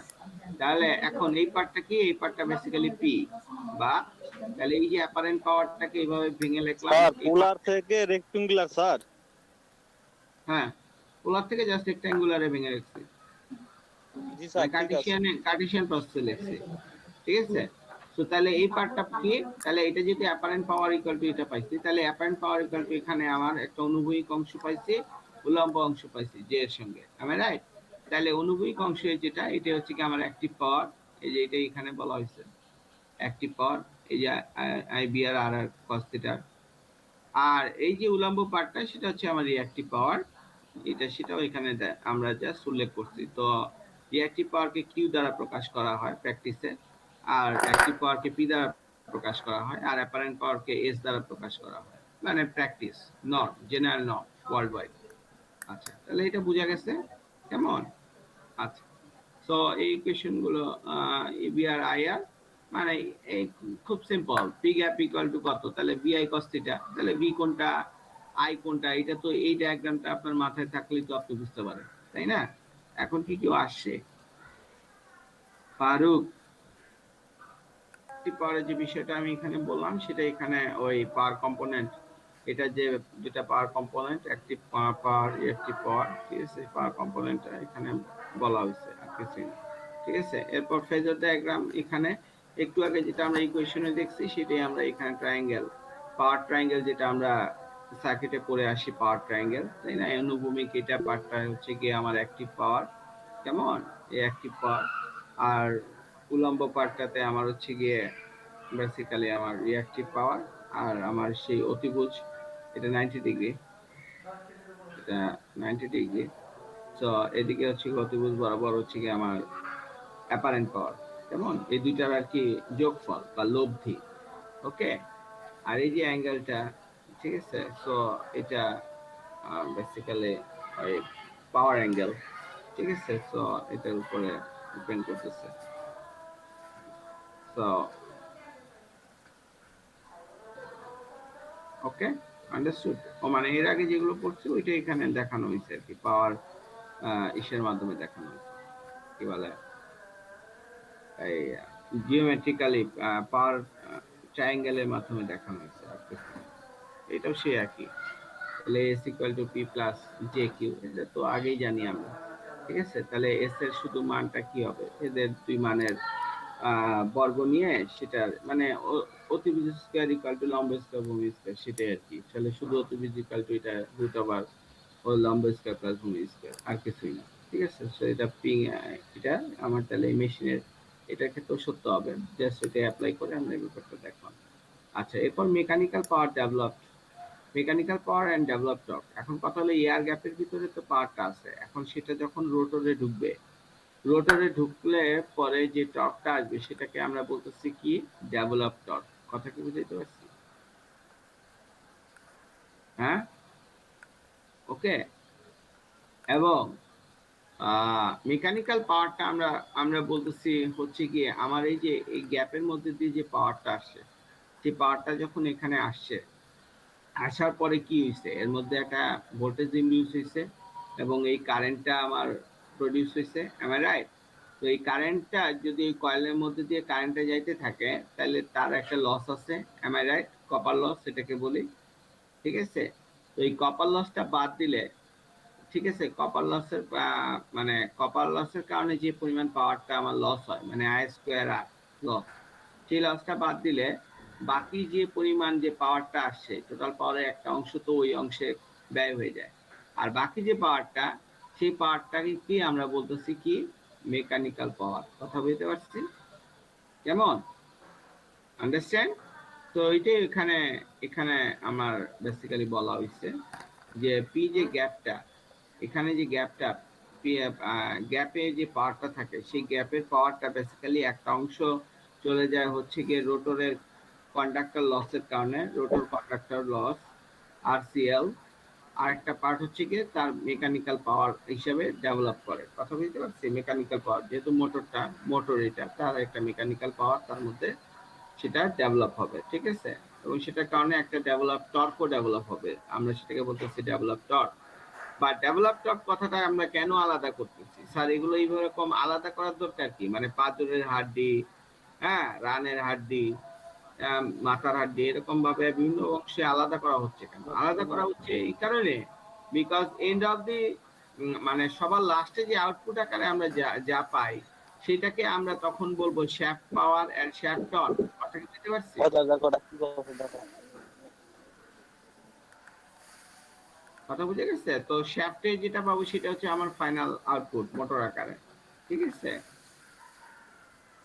তাহলে এখন এই পার্টটা কি, এই পার্টটা বেসিক্যালি পি, বা তাহলে এই যে অ্যাপারেন্ট পাওয়ারটাকে এইভাবে ভেঙে লিখলাম, স্যার পোলার থেকে রেক্টেঙ্গুলার স্যার। হ্যাঁ, পোলার থেকে জাস্ট রেক্ট্যাঙ্গুলারে ভেঙে রাখছি, জি স্যার, ঠিক আছে। কার্টেসিয়ান প্রসেসে লিখছি। ঠিক আছে, তো তাহলে এই পার্টটা কি, তাহলে এটা যদি অ্যাপারেন্ট পাওয়ার ইকুয়াল টু এটা পাইছি, তাহলে অ্যাপারেন্ট পাওয়ার ইকুয়াল টু এখানে আমার একটা অনুভূমিক অংশ পাইছি, উল্লম্ব অংশ পাইছি জে এর সঙ্গে। am I right? তাহলে অনুভূমিক অংশে যেটা, এটা হচ্ছে কি আমার অ্যাক্টিভ পাওয়ার, এই যে এটা এখানে বলা হয়েছে অ্যাক্টিভ পাওয়ার, এই যে আইবিআর আর আর cos থিটা, আর এই যে উল্লম্ব পার্টটা সেটা হচ্ছে আমার রিঅ্যাক্টিভ পাওয়ার, এটা সেটাও এখানে আমরা জাস্ট উল্লেখ করছি। তো রিঅ্যাক্টিভ পাওয়ারকে কিউ দ্বারা প্রকাশ করা হয় প্র্যাকটিসে, আর অ্যাক্টিভ পাওয়ারকে পি দ্বারা প্রকাশ করা হয়, আর অ্যাপারেন্ট পাওয়ারকে এস দ্বারা প্রকাশ করা হয়, মানে practice, not general, not world wide. আচ্ছা, তাহলে এটা বোঝা গেছে কেমন? আচ্ছা, সো এই ইকুয়েশন গুলো ইবিআর আইআর মানে এই খুব simple, P gap equal to কত, তাহলে বিআই কস থিটা, তাহলে বি কোনটা আই কোনটা, এটা তো এই ডায়াগ্রামটা আপনার মাথায় থাকলেই তো আপনি বুঝতে পারেন, তাই না? এখন কি কেউ আসছে? ফারুক, পাওয়ারের যে বিষয়টা আমি এখানে বললাম, সেটা এখানে ওই পাওয়ার কম্পোনেন্ট, এটা যেটা পাওয়ার কম্পোনেন্ট, অ্যাক্টিভ পাওয়ার, রিঅ্যাক্টিভ পাওয়ার, ঠিক আছে, পাওয়ার কম্পোনেন্টটা এখানে বলা হয়েছে আর কিছু না। ঠিক আছে, এরপর ফেজার ডায়াগ্রাম, এখানে একটু আগে যেটা আমরা ইকুয়েশনে দেখছি, সেটাই আমরা এখানে ট্রায়াঙ্গেল, পাওয়ার ট্রায়াঙ্গেল যেটা আমরা সার্কিটে পড়ে আসি পাওয়ার ট্রায়াঙ্গেল, তাই না? অনুভূমিক এটা পার্টটা হচ্ছে গিয়ে আমার অ্যাক্টিভ পাওয়ার, কেমন, এই অ্যাক্টিভ পাওয়ার। আর উলম্ব পার্টটাতে আমার হচ্ছে গিয়ে বেসিক্যালি আমার রিঅ্যাক্টিভ পাওয়ার। আর আমার সেই অতিভুজ, এটা 90 ডিগ্রি, এটা 90 ডিগ্রি। তো এদিকে হচ্ছে অতিভুজ বরাবর হচ্ছে গিয়ে আমার অ্যাপারেন্ট পাওয়ার, কেমন, এই দুইটার আর কি যোগফল বা লব্ধি। ওকে, আর এই যে অ্যাঙ্গেলটা, ঠিক আছে, সো এটা বেসিক্যালি ওই পাওয়ার অ্যাঙ্গেল, ঠিক আছে, সো এটার উপরে ডিপেন্ড করতেছে। So okay, understood. ও মানে এর আগে যেগুলো পড়ছি ওইটা এখানে দেখানো হয়েছে আর কি, পাওয়ার ইসের মাধ্যমে দেখানো হয়েছে, কি বলে, এই জিওমেট্রিক্যালি পাওয়ার ট্রায়াঙ্গেলের মাধ্যমে দেখানো হয়েছে আর কিছু না। এটাও সে একই, তাহলে S equal to P plus J Q, এটা তো আগেই জানি আমরা, ঠিক আছে। তাহলে এস এর শুধু মানটা কি হবে, এদের দুই মানের বর্গ নিয়ে সেটা মানে অতিভুজ স্কয়ার ইকুয়াল টু লম্ব স্কয়ার ভূমি স্কয়ার, সেটাই আর কি। তাহলে শুধু অতিভুজ ইকুয়াল টু এটা রুট ওভার ও লম্ব স্কয়ার প্লাস ভূমি স্কয়ার, আর কিছুই না, ঠিক আছে। সো এটা পিং, এটা আমার তাহলে এই মেশিনের এটার ক্ষেত্রেও সত্য হবে, জাস্ট এটা অ্যাপ্লাই করে আমরা এই ব্যাপারটা দেখলাম। আচ্ছা, এরপর mechanical power develop, mechanical power and develop torque. এখন কথা হলো এয়ার গ্যাপের ভিতরে তো পাওয়ারটা আছে, এখন সেটা যখন রোটরে ঢুকবে, রোটরে ঢুকলে পরে যে টর্কটা আসবে সেটাকে আমরা বলতেছি কি, ডেভেলপ টর্ক। কথা কি বুঝাইতে পারছি? হ্যাঁ, ওকে। এবং মেকানিক্যাল পাওয়ারটা আমরা আমরা বলতেছি হচ্ছে গিয়ে আমার এই যে এই গ্যাপের মধ্যে দিয়ে যে পাওয়ারটা আসছে, সেই পাওয়ারটা যখন এখানে আসছে, আসার পরে কি হয়েছে, এর মধ্যে একটা ভোল্টেজ ইনডিউস হয়েছে এবং এই কারেন্টটা আমার প্রডিউস হয়েছে, এম আই রাইট? তো এই কারেন্টটা যদি এই কয়েলের মধ্যে দিয়ে কারেন্টটা যাইতে থাকে, তাহলে তার একটা লস আছে, am I right? Copper loss এটাকে বলি, ঠিক আছে। তো এই কপার লসটা বাদ দিলে, ঠিক আছে, কপার লসের মানে কপার লসের কারণে যে পরিমাণ পাওয়ারটা আমার লস হয়, মানে আই স্কোয়ার আর লস, সেই লসটা বাদ দিলে বাকি যে পরিমাণ যে পাওয়ারটা আসছে, টোটাল পাওয়ারের একটা অংশ তো ওই অংশে ব্যয় হয়ে যায়। আর বাকি যে পাওয়ারটা, সেই পাওয়ারটাকে কি আমরা বলতেছি কি, মেকানিক্যাল পাওয়ার। কথা বলতে পারছি, কেমন, আন্ডারস্ট্যান্ড? তো এইটাই এখানে এখানে আমার বেসিক্যালি বলা হয়েছে যে পি যে গ্যাপটা, এখানে যে গ্যাপটা, গ্যাপে যে পাওয়ারটা থাকে, সেই গ্যাপের পাওয়ারটা বেসিক্যালি একটা অংশ চলে যায় হচ্ছে গিয়ে রোটরের কন্ডাক্টর লসের কারণে, রোটর কন্ডাক্টর লস আরসিএল। আর একটা পার্ট হচ্ছে গিয়ে তার মেকানিক্যাল পাওয়ার হিসেবে ডেভেলপ করে। কথা বুঝতে পারছি? মেকানিক্যাল পাওয়ার, যেহেতু মোটর এটা, তার একটা মেকানিক্যাল পাওয়ার তার মধ্যে সেটা ডেভেলপ হবে, ঠিক আছে। এবং সেটার কারণে একটা ডেভেলপ টর্কও ডেভেলপ হবে, আমরা সেটাকে বলতেছি ডেভেলপ টর্ক। বা ডেভেলপ টর্ক কথাটা আমরা কেন আলাদা করতেছি স্যার, এগুলো এইরকম আলাদা করার দরকার কি, মানে পাঁজরের হাড্ডি, হ্যাঁ, রানের হাড্ডি, মাথার হাড্ডি, এরকম ভাবে বিভিন্ন অংশে আলাদা করা হচ্ছে কেন? আলাদা করা হচ্ছে এই কারণে, বিকজ এন্ড অফ দি, মানে সবার লাস্টে যে আউটপুট আকারে আমরা যা যা পাই, সেটাকে আমরা তখন বলবো shaft power and shaft torque. কথা কি বুঝতে পারছি? কথা বুঝে গেছে? তো শ্যাফটে যেটা পাবো সেটা হচ্ছে আমার ফাইনাল আউটপুট মোটর আকারে, ঠিক আছে।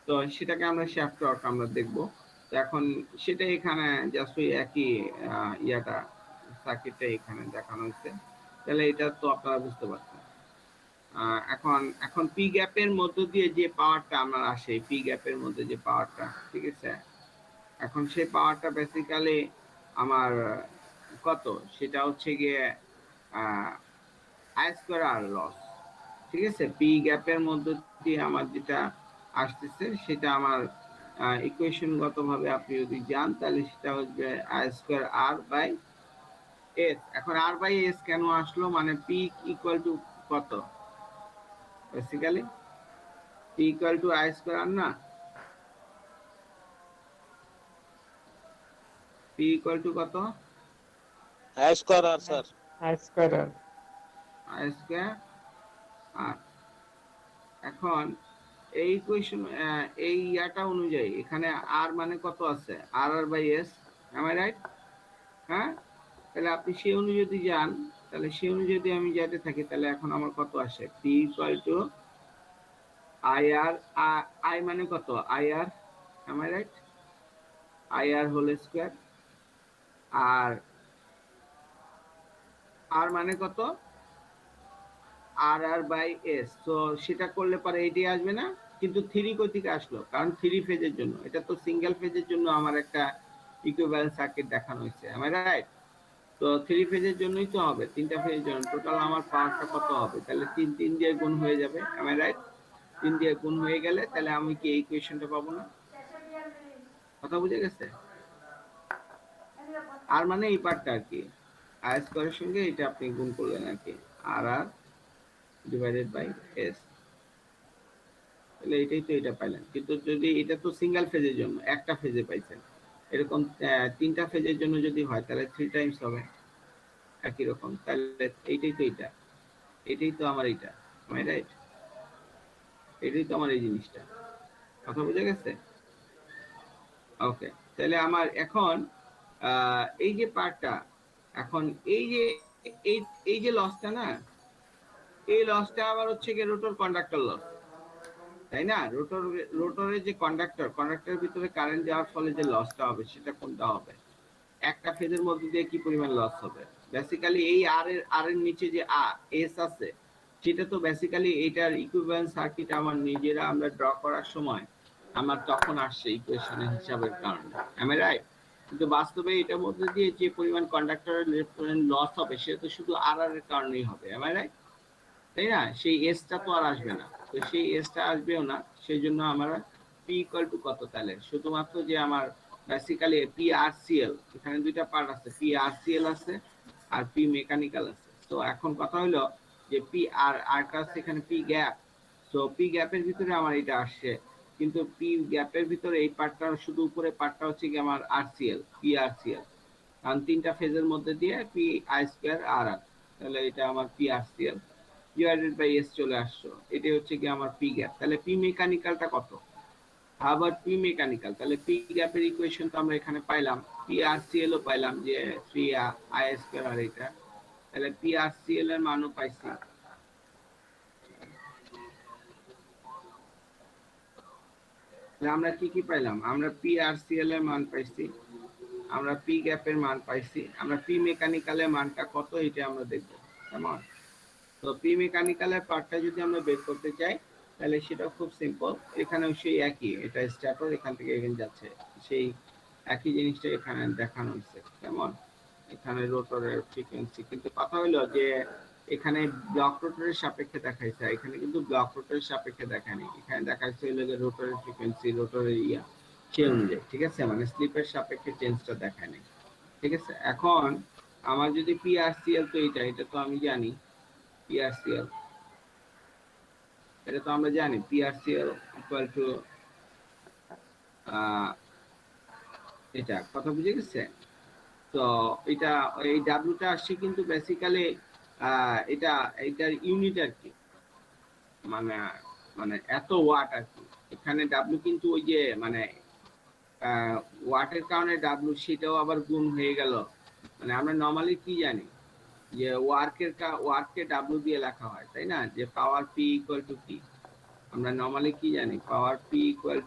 তো সেটাকে আমরা শ্যাফট টর্ক আমরা দেখবো। তো এখন সেটা এখানে জাস্ট ওই একই ইয়াটা, সার্কিটটা এখানে দেখানো হয়েছে, তাহলে এটা তো আপনারা বুঝতে পারছেন। এখন এখন পি গ্যাপের মধ্য দিয়ে যে পাওয়ারটা আমার আসে, পি গ্যাপের মধ্যে যে পাওয়ারটা, ঠিক আছে, এখন সেই পাওয়ারটা বেসিক্যালি আমার কত, সেটা হচ্ছে গিয়ে আই স্কোয়ার আর লস, ঠিক আছে। পি গ্যাপের মধ্য দিয়ে আমার যেটা আসতেছে সেটা আমার ইকুয়েশন গত ভাবে আপনি যদি যান, তাহলে সেটা হচ্ছে I square R by S. এখন আর বাই এস কেন আসলো, মানে পি ইকুয়াল টু কত, basically P equal to I square R না, পি ইকুয়াল টু কত, I square R sir. I square R. I square R. এখন এই equation, এই ইয়াটা অনুযায়ী এখানে আর মানে কত আছে, R R by S, am I right? হ্যাঁ, তাহলে আপনি সেই অনুযায়ী যদি যান, তাহলে সেই অনুযায়ী যদি আমি যেতে থাকি, তাহলে এখন আমার কত আসে? P equal to I R, I মানে কত? I R, am I right? I R whole square, R R মানে কত? R R by S. তো সেটা করলে পরে এটি আসবে না, কিন্তু থ্রি কই থেকে আসলো? কারণ থ্রি ফেজের জন্য, এটা তো সিঙ্গেল ফেজের জন্য আমার একটা ইকুইভ্যালেন্ট সার্কিট দেখানো হয়েছে, এম আই রাইট? তো থ্রি ফেজের জন্যই তো হবে, তিনটা ফেজের জন্য টোটাল আমার পাওয়ারটা কত হবে? তাহলে তিন তিন দিয়ে গুণ হয়ে যাবে, এম আই রাইট? তিন দিয়ে গুণ হয়ে গেলে তাহলে আমি কি এই ইকুয়েশনটা পাবো না? কথা বুঝে গেছে? আর মানে এই পার্টটা আর কি, আর স্কোয়ারের সঙ্গে এটা আপনি গুণ করলেন আর কি, R R divided by S. তাহলে এটাই তো, এটা পাইলেন। কিন্তু যদি এটা তো সিঙ্গেল ফেজের জন্য, একটা ফেজে পাইছেন, এরকম তিনটা ফেজের জন্য যদি হয় তাহলে থ্রি টাইমস হবে একই রকম। তাহলে এইটাই তো, এটা এটাই তো আমার, এইটা আমার রাইট, এটাই তো আমার এই জিনিসটা। কথা বুঝে গেছে? ওকে, তাহলে আমার এখন এই যে পার্টটা, এখন এই যে এই এই যে লসটা না, এই লসটা আবার হচ্ছে কি রোটর কন্ডাক্টর লস, তাই না? রোটরের যে কন্ডাক্টরের ভিতরে কারেন্ট যাওয়ার ফলে যে লসটা হবে সেটা কোনটা হবে? একটা ফেজের মধ্যে দিয়ে কি পরিমাণ লস হবে? বেসিক্যালি এই আর এর নিচে যে এস আছে, সেটা তো বেসিক্যালি এটার ইকুইভ্যালেন্ট সার্কিট আমার নিজেরা আমরা ড্র করার সময় আমার তখন আসছে ইকুয়েশনের হিসাবের কারণে, এম আই রাইট? কিন্তু বাস্তবে এটার মধ্যে দিয়ে যে পরিমাণ কন্ডাক্টরের লস হবে সেটা তো শুধু আর এর কারণেই হবে, এম আই রাইট? তাই না? সেই এসটা তো আর আসবে না, তো সেই এসটা আসবেও না, সেই জন্য আমরা পি ইকুয়াল টু কত? তাহলে শুধুমাত্র যে আমার বেসিক্যালি পি আর সিএল, এখানে দুইটা পার্ট আছে, পি আর সিএল আছে আর পি মেকানিক্যাল আছে। তো এখন কথা হলো যে পি আর আরটা আছে এখানে পি গ্যাপ, তো পি গ্যাপের ভিতরে আমার এটা আসছে, কিন্তু পি গ্যাপের ভিতরে এই পার্টটা শুধু উপরে পার্টটা হচ্ছে কি আমার আরসিএল, পি আরসিএল, কারণ তিনটা ফেজের মধ্যে দিয়ে P I square R R, তাহলে এটা আমার P RCL divided by S চলে আসছো, এটা হচ্ছে কি আমার পি গ্যাপ। তাহলে পি মেকানিক্যালটা কত? আবার পি মেকানিক্যাল, তাহলে পি গ্যাপের ইকুয়েশন তো আমরা এখানে পাইলাম, পি আর সিএল ও পাইলাম যে 3 আই স্কয়ার আর এটা, তাহলে পি আর সিএল এর মানও পাইছি। তাহলে আমরা কি কি পাইলাম? আমরা পি আর সিএল এর মান পাইছি, আমরা পি গ্যাপের মান পাইছি, আমরা পি মেকানিক্যালের মানটা কত এটা আমরা দেখব, কেমন? তো পি মেকানিক্যালের পার্টটা যদি আমরা বের করতে চাই তাহলে সেটা খুব সিম্পল, এখানেও সেই একই, এটা স্ট্যাটর এখান থেকে এখানে যাচ্ছে, সেই একই জিনিসটা এখানে দেখানো হয়েছে, কেমন? এখানে রোটরের ফ্রিকোয়েন্সি, কিন্তু কথা হলো যে এখানে ব্লক রোটরের সাপেক্ষে দেখাইছে, এখানে কিন্তু ব্লক রোটরের সাপেক্ষে দেখায়নি, এখানে দেখাইছে হলো যে রোটরের ফ্রিকোয়েন্সি, রোটরের সে অনুযায়ী, ঠিক আছে? মানে স্লিপের সাপেক্ষে চেঞ্জটা দেখায় নাই, ঠিক আছে? এখন আমার যদি পি আর সিএল, তো এটা তো আমি জানি, PRCL, এটা তো আমরা জানি PRCL ইকুয়াল টু এটা, কথা বুঝে গেছে? তো এটা এই ডাব্লিউটা আসছে কিন্তু বেসিক্যালি এটা এটার ইউনিট আর কি, মানে মানে এত ওয়াট আর কি, এখানে ডাব্লিউ কিন্তু ওই যে মানে ওয়াটের কারণে ডাব্লিউ সেটাও আবার গুণ হয়ে গেল। মানে আমরা নর্মালি কি জানি যে ওয়ার্ককে ডাব্লিউ দিয়ে লেখা হয়, তাই না? যে পাওয়ার পি ইকুয়াল টু পি, আমরা নর্মালি কি জানি? পাওয়ার পি ইকুয়াল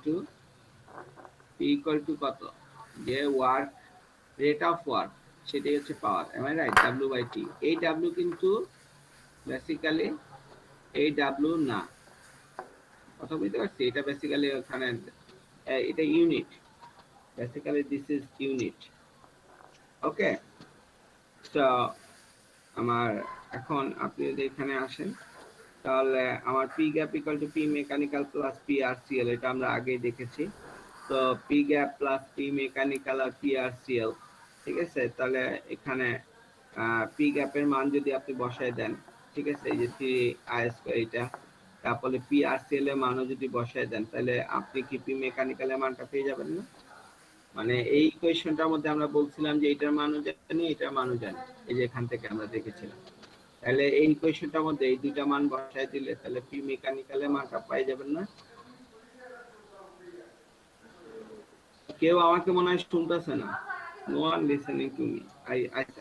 টু কত? যে ওয়ার্ক, রেট অফ ওয়ার্ক, সেটাই হচ্ছে power, am I right? W by T. এই ডাব্লিউ কিন্তু বেসিক্যালি এই ডাব্লিউ না, কথা বুঝতে পারছি? এটা বেসিক্যালি ওখানে এটা unit, basically this is unit. Okay, তো আমার এখন আপনি যদি এখানে আসেন তাহলে আমার P gap equal to P mechanical plus P R CL, এটা আমরা আগেই দেখেছি। তো P gap plus P mechanical আর পি আর সিএল, ঠিক আছে? তাহলে এখানে পি গ্যাপের মান যদি আপনি বসায় দেন, ঠিক আছে, এই যে 3 স্কয়ার এটা, তারপরে পি আর সিএল এর মানও যদি বসায় দেন, তাহলে আপনি কি পি মেকানিক্যালের মানটা পেয়ে যাবেন না? মানে এই ইকুয়েশনটার মধ্যে আমরা বলছিলাম যে এটার মানও জানি, এটার মানও জানি, এই যে এখান থেকে আমরা দেখেছিলাম। তাহলে এই ইকুয়েশনটার মধ্যে এই দুইটা মান বসায় দিলে তাহলে পি মেকানিক্যালের মানটা পাই যাবেন না? কেউ আমাকে মনে হয় শুনতেছে না। No one listening to me.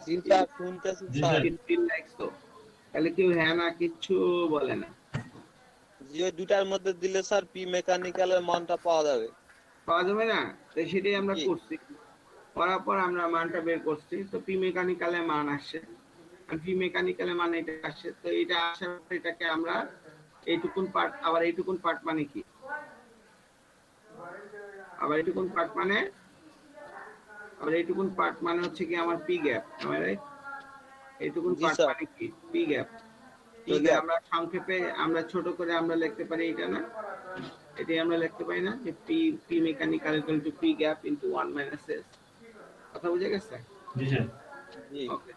জি স্যার শুনতেছি জি sir. Sir. It feel like so. তাহলে কেউ হ্যাঁ না কিচ্ছু বলে না। জি ওই দুটার মধ্যে দিলে স্যার পি মেকানিক্যালের মানটা পাওয়া যাবে। পাওয়া যাবে না? তো সেটাই আমরা জি করছি। করার পর আমরা মানটা বের করছি। তো পি মেকানিক্যালে মান আসছে। আর পি মেকানিক্যালে মান এটা আসছে। তো এটা আসার পর এটাকে আমরা এইটুকুন পার্ট, আবার এইটুকুন পার্ট মানে কি? আবার এইটুকুন পার্ট মানে, আবার এইটুকুন পার্ট মানে হচ্ছে কি আমার পি গ্যাপ, রাইট? এইটুকুন জি পার্ট স্যার। মানে কি? P gap. পি যদি গ্যাপ। আমরা সংক্ষেপে আমরা ছোট করে আমরা লিখতে পারি এটা না, এটাই আমরা লিখতে পারি না যে P P mechanical equal to P gap into 1 minus S. কথা বুঝে গেছে? জি স্যার। জি ওকে,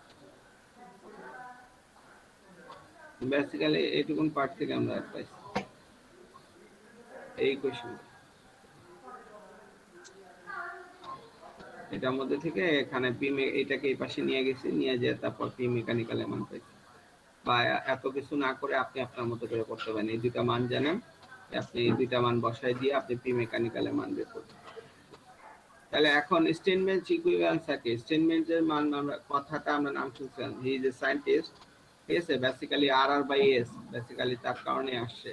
বেসিক্যালি এইটুকুন পার্ট থেকে আমরা পাইছি এই কোশ্চেন। এটার মধ্যে থেকে এখানে পি এটাকে এই পাশে নিয়ে গেছি, নিয়ে যেয়ে তারপর পি মেকানিক্যাল মান পাইছি। বা এত কিছু না করে আপনি আপনার মতো করে করতে পারেন। এই দুইটা মান জানেন, আপনি এই দুইটা মান বসাই দিয়ে আপনি পি মেকানিক্যালের মান বের করবেন। তাহলে এখন স্টেনমেন্ট ইকুইভ্যালেন্স থাকে, স্টেনমেন্টের মান আমরা কথাটা আমরা নাম শুনছিলাম, হি ইজ এ সায়েন্টিস্ট, ঠিক আছে? Basically R R by S basically তার কারণে আসছে,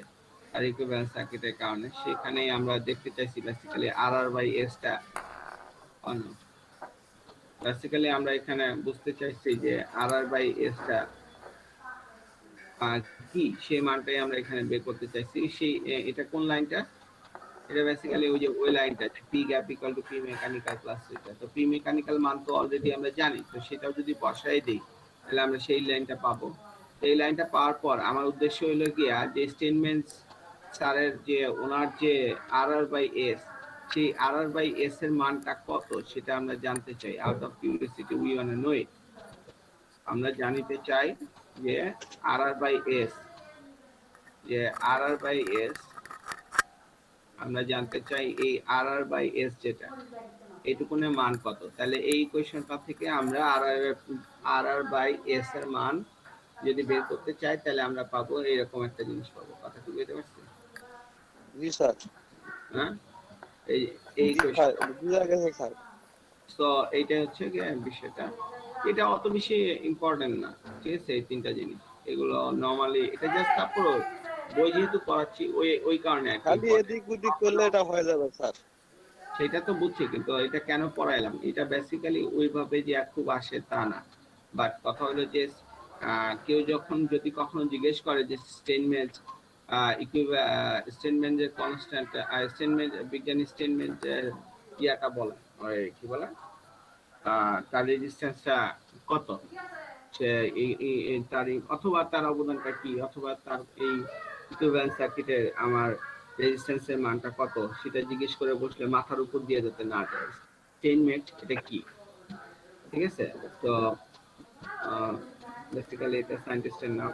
আর ইকুইভ্যালেন্স সার্কিটের কারণে। সেখানেই আমরা দেখতে চাইছি বেসিক্যালি আর আর বাই এসটা অন। বেসিক্যালি আমরা এখানে বুঝতে চাইছি যে আর আর বাই এসটা কি, সেই মানটাই আমরা এখানে বের করতে চাইছি। সেই এটা কোন লাইনটা? এটা বেসিক্যালি ওই যে ওই লাইনটা, P gap equal to P mechanical plus theta. তো পি মেকানিক্যাল মান তো অলরেডি আমরা জানি, তো সেটাও যদি বসাই দেই তাহলে আমরা সেই লাইনটা পাবো। এই লাইনটা পাওয়ার পর আমার উদ্দেশ্য হলো গিয়া যে স্টেটমেন্ট স্যারের যে ওনার যে আর আর বাই এস, সেই আর আর বাই এস এর মানটা কত সেটা আমরা জানতে চাই। Out of curiosity we want to know it. আমরা জানতে চাই যে আর আর বাই এস, যে আর আর বাই এস আমরা জানতে চাই এই আর আর বাই এস যেটা, এইটুকুনের মান কত। তাহলে এই ইকুয়েশনটা থেকে আমরা আর আর বাই এস এর মান যদি বের করতে চাই তাহলে আমরা পাবো এরকম একটা জিনিস পাবো। কথা কি বুঝতে পারছি? জি স্যার। হ্যাঁ, এই এই জি ইকুয়েশন। স্যার বুঝা গেছে স্যার। তো এইটা হচ্ছে কি বিষয়টা, এটা অত বেশি ইম্পর্টেন্ট না, ঠিক আছে? এই তিনটা জিনিস এগুলো নরমালি, এটা জাস্ট তারপর বই যেহেতু পড়াচ্ছি ওই ওই কারণে আর কি খালি ইম্পর্টেন্ট। এদিক ওদিক করলে এটা হয়ে যাবে স্যার। সেটা তো বুঝছি, কিন্তু এটা কেন পড়াইলাম, এটা বেসিক্যালি ওইভাবে যে খুব আসে তা না। বাট কথা হলো যে কেউ যখন যদি কখনো জিজ্ঞেস করে যে স্টেনমেন্ট স্টেনমেন্টের কনস্ট্যান্ট, স্টেনমেন্ট বিজ্ঞানী স্টেনমেন্ট ইয়াটা বলে, ওই কি বলে, তার রেজিস্ট্যান্সটা কত, সে তার অথবা তার অবদানটা কি, অথবা তার এই ইকুইভ্যালেন্স সার্কিটের আমার রেজিস্ট্যান্সের মানটা কত, সেটা জিজ্ঞেস করে বসলে মাথার উপর দিয়ে যেতে না যায়। স্টেইনমেন্ট এটা কি, ঠিক আছে? তো বেসিক্যালি এটা সায়েন্টিস্টের নাম।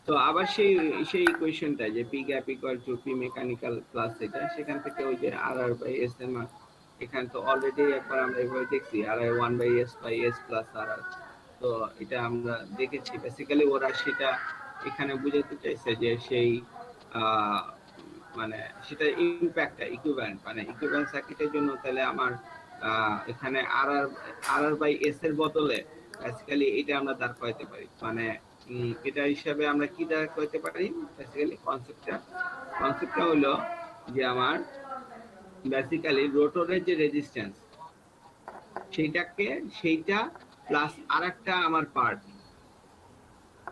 তো আবার সেই সেই ইকুয়েশনটা যে P gap equal to P mechanical plus এটা, সেখান থেকে ওই যে আর আর বাই এস এর মান, এখানে তো অলরেডি একবার আমরা এভাবে দেখছি R I 1 by S by S plus R R. তো এটা আমরা দেখেছি বেসিক্যালি ওরা সেটা এখানে বুঝাতে চাইছে যে সেই আহ, মানে সেটা ইম্প্যাক্টটা ইকুইভ্যালেন্ট, মানে ইকুইভ্যালেন্ট সার্কিটের জন্য তাহলে আমার এখানে R R R R by S এর বদলে বেসিক্যালি এটা আমরা দাঁড় করাইতে পারি। মানে এটা হিসাবে আমরা কি দাঁড় করাইতে পারি বেসিক্যালি কনসেপ্টটা হলো যে আমার বেসিক্যালি রোটরের যে রেজিস্ট্যান্স সেইটা প্লাস আরেকটা আমার পার্ট,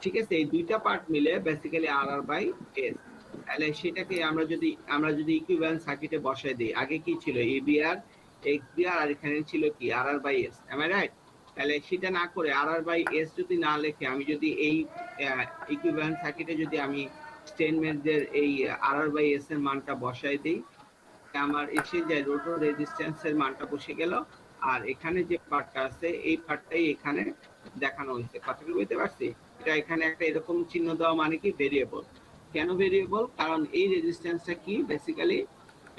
ঠিক আছে? এই দুইটা পার্ট মিলে basically R R by S. তাহলে সেটাকে আমরা যদি ইকুইভ্যালেন্ট সার্কিটে বসাই দিই, আগে কি ছিল এবিআর এক্সবিআর, আর এখানে ছিল কি R R by S, am I right? তাহলে সেটা না করে আর আর বাই এস যদি না লিখে আমি যদি এই ইকুইভ্যালেন্ট সার্কিটে যদি আমি স্টেইনমেন্টের এই আর আর বাই এস এর মানটা বসাই দিই, আমার এসে যায় রোটর রেজিস্ট্যান্সের মানটা বসে গেল, আর এখানে যে পার্টটা আছে এই পার্টটাই এখানে দেখানো হয়েছে। কথা কি বুঝতে পারছি? এটা এখানে একটা এরকম চিহ্ন দেওয়া মানে কি ভেরিয়েবল। কেন ভেরিয়েবল? কারণ এই রেজিস্ট্যান্সটা কি বেসিক্যালি,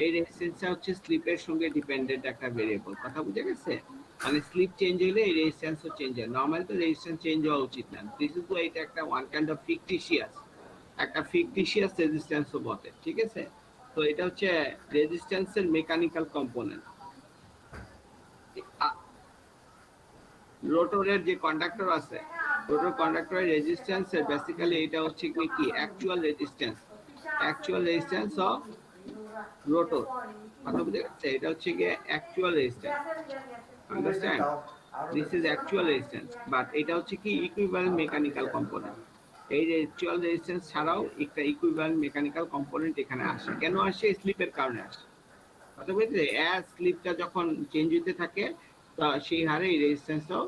এই রেজিস্ট্যান্সটা হচ্ছে স্লিপের সঙ্গে ডিপেন্ডেন্ট একটা ভেরিয়েবল। কথা বুঝে গেছে? মানে স্লিপ চেঞ্জ হলে এই রেজিস্ট্যান্সও চেঞ্জ হয়। নরমালি তো রেজিস্ট্যান্স চেঞ্জ হওয়া উচিত না। দিস ইজ ওয়াই এটা একটা ওয়ান কাইন্ড অফ ফিকটিশিয়াস, একটা ফিকটিশিয়াস রেজিস্ট্যান্সও বটে, ঠিক আছে? তো এটা হচ্ছে রেজিস্ট্যান্সের মেকানিক্যাল কম্পোনেন্ট। রোটরের যে কন্ডাক্টর আছে, রোটর কন্ডাক্টরের রেজিস্ট্যান্স এর বেসিক্যালি এটা হচ্ছে কি অ্যাকচুয়াল রেজিস্ট্যান্স অফ রোটর। কথা বুঝে গেছে? এটা হচ্ছে কি actual resistance, understand? This is actual resistance, but এটা হচ্ছে কি ইকুইভ্যালেন্ট মেকানিক্যাল কম্পোনেন্ট। এই যে অ্যাকচুয়াল রেজিস্ট্যান্স ছাড়াও একটা ইকুইভ্যালেন্ট মেকানিক্যাল কম্পোনেন্ট এখানে আসে। কেন আসে? স্লিপের কারণে আসে। কথা বুঝলে? অ্যাজ স্লিপটা যখন চেঞ্জ হতে থাকে তো সেই হারে এই রেজিস্ট্যান্সটাও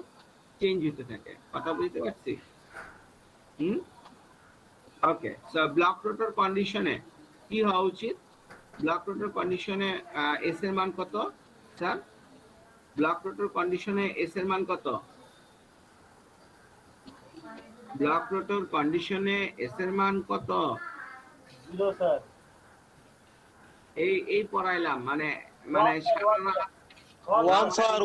চেঞ্জ হতে থাকে। কথা বুঝতে পারছি? ওকে, সো ব্লক রোটর কন্ডিশনে কি হওয়া উচিত? ব্লক রোটর কন্ডিশনে এস এর মান কত স্যার? ব্লক রোটর কন্ডিশনে এস এর মান কত? ব্লক রোটর কন্ডিশনে এস এর মান কত? 0 স্যার। এই পড়াইলাম মানে ওয়ান স্যার,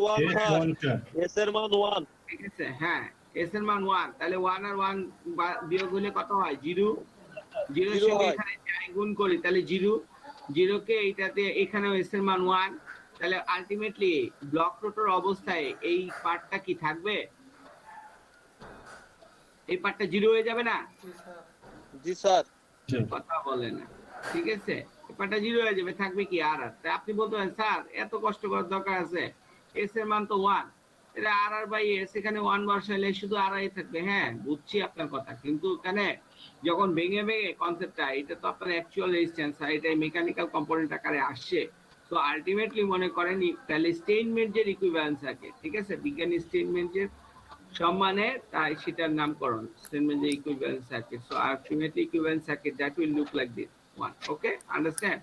এস এর মান 1। ঠিক আছে, হ্যাঁ এস এর মান 1, তাহলে 1 আর 1 বিয়োগ হলে কত হয়? 0। 0 এর সঙ্গে এখানে যাই গুণ করি তাহলে 0, 0 কে এইটাতে এখানেও এস এর মান 1, তাহলে আলটিমেটলি ব্লক রোটর অবস্থায় এই পার্টটা কি থাকবে? এই পার্টটা 0 হয়ে যাবে না? জি স্যার। কথা বলে না, ঠিক আছে? এই পার্টটা 0 হয়ে যাবে, থাকবে কি আর আর। তাই আপনি বলতে পারেন স্যার এত কষ্ট করার দরকার আছে, এস এর মান তো 1, এটা আর আর বাই এস, এখানে 1 বসাইলে শুধু আর আই থাকবে। হ্যাঁ বুঝছি আপনার কথা, কিন্তু এখানে যখন ভেঙে ভেঙে কনসেপ্টটা, এটা তো আপনার অ্যাকচুয়াল রেজিস্ট্যান্স আর এটা মেকানিক্যাল কম্পোনেন্ট আকারে আসছে। সো আলটিমেটলি মনে করেন তাহলে স্টেইনমেন্টের ইকুইভ্যালেন্স থাকে, ঠিক আছে? বিজ্ঞানী স্টেইনমেন্টের সম্মানে তাই সেটার নামকরণ স্টেইনমেন্টের equivalence circuit. So ultimately equivalence circuit that will look like this one. Okay, understand?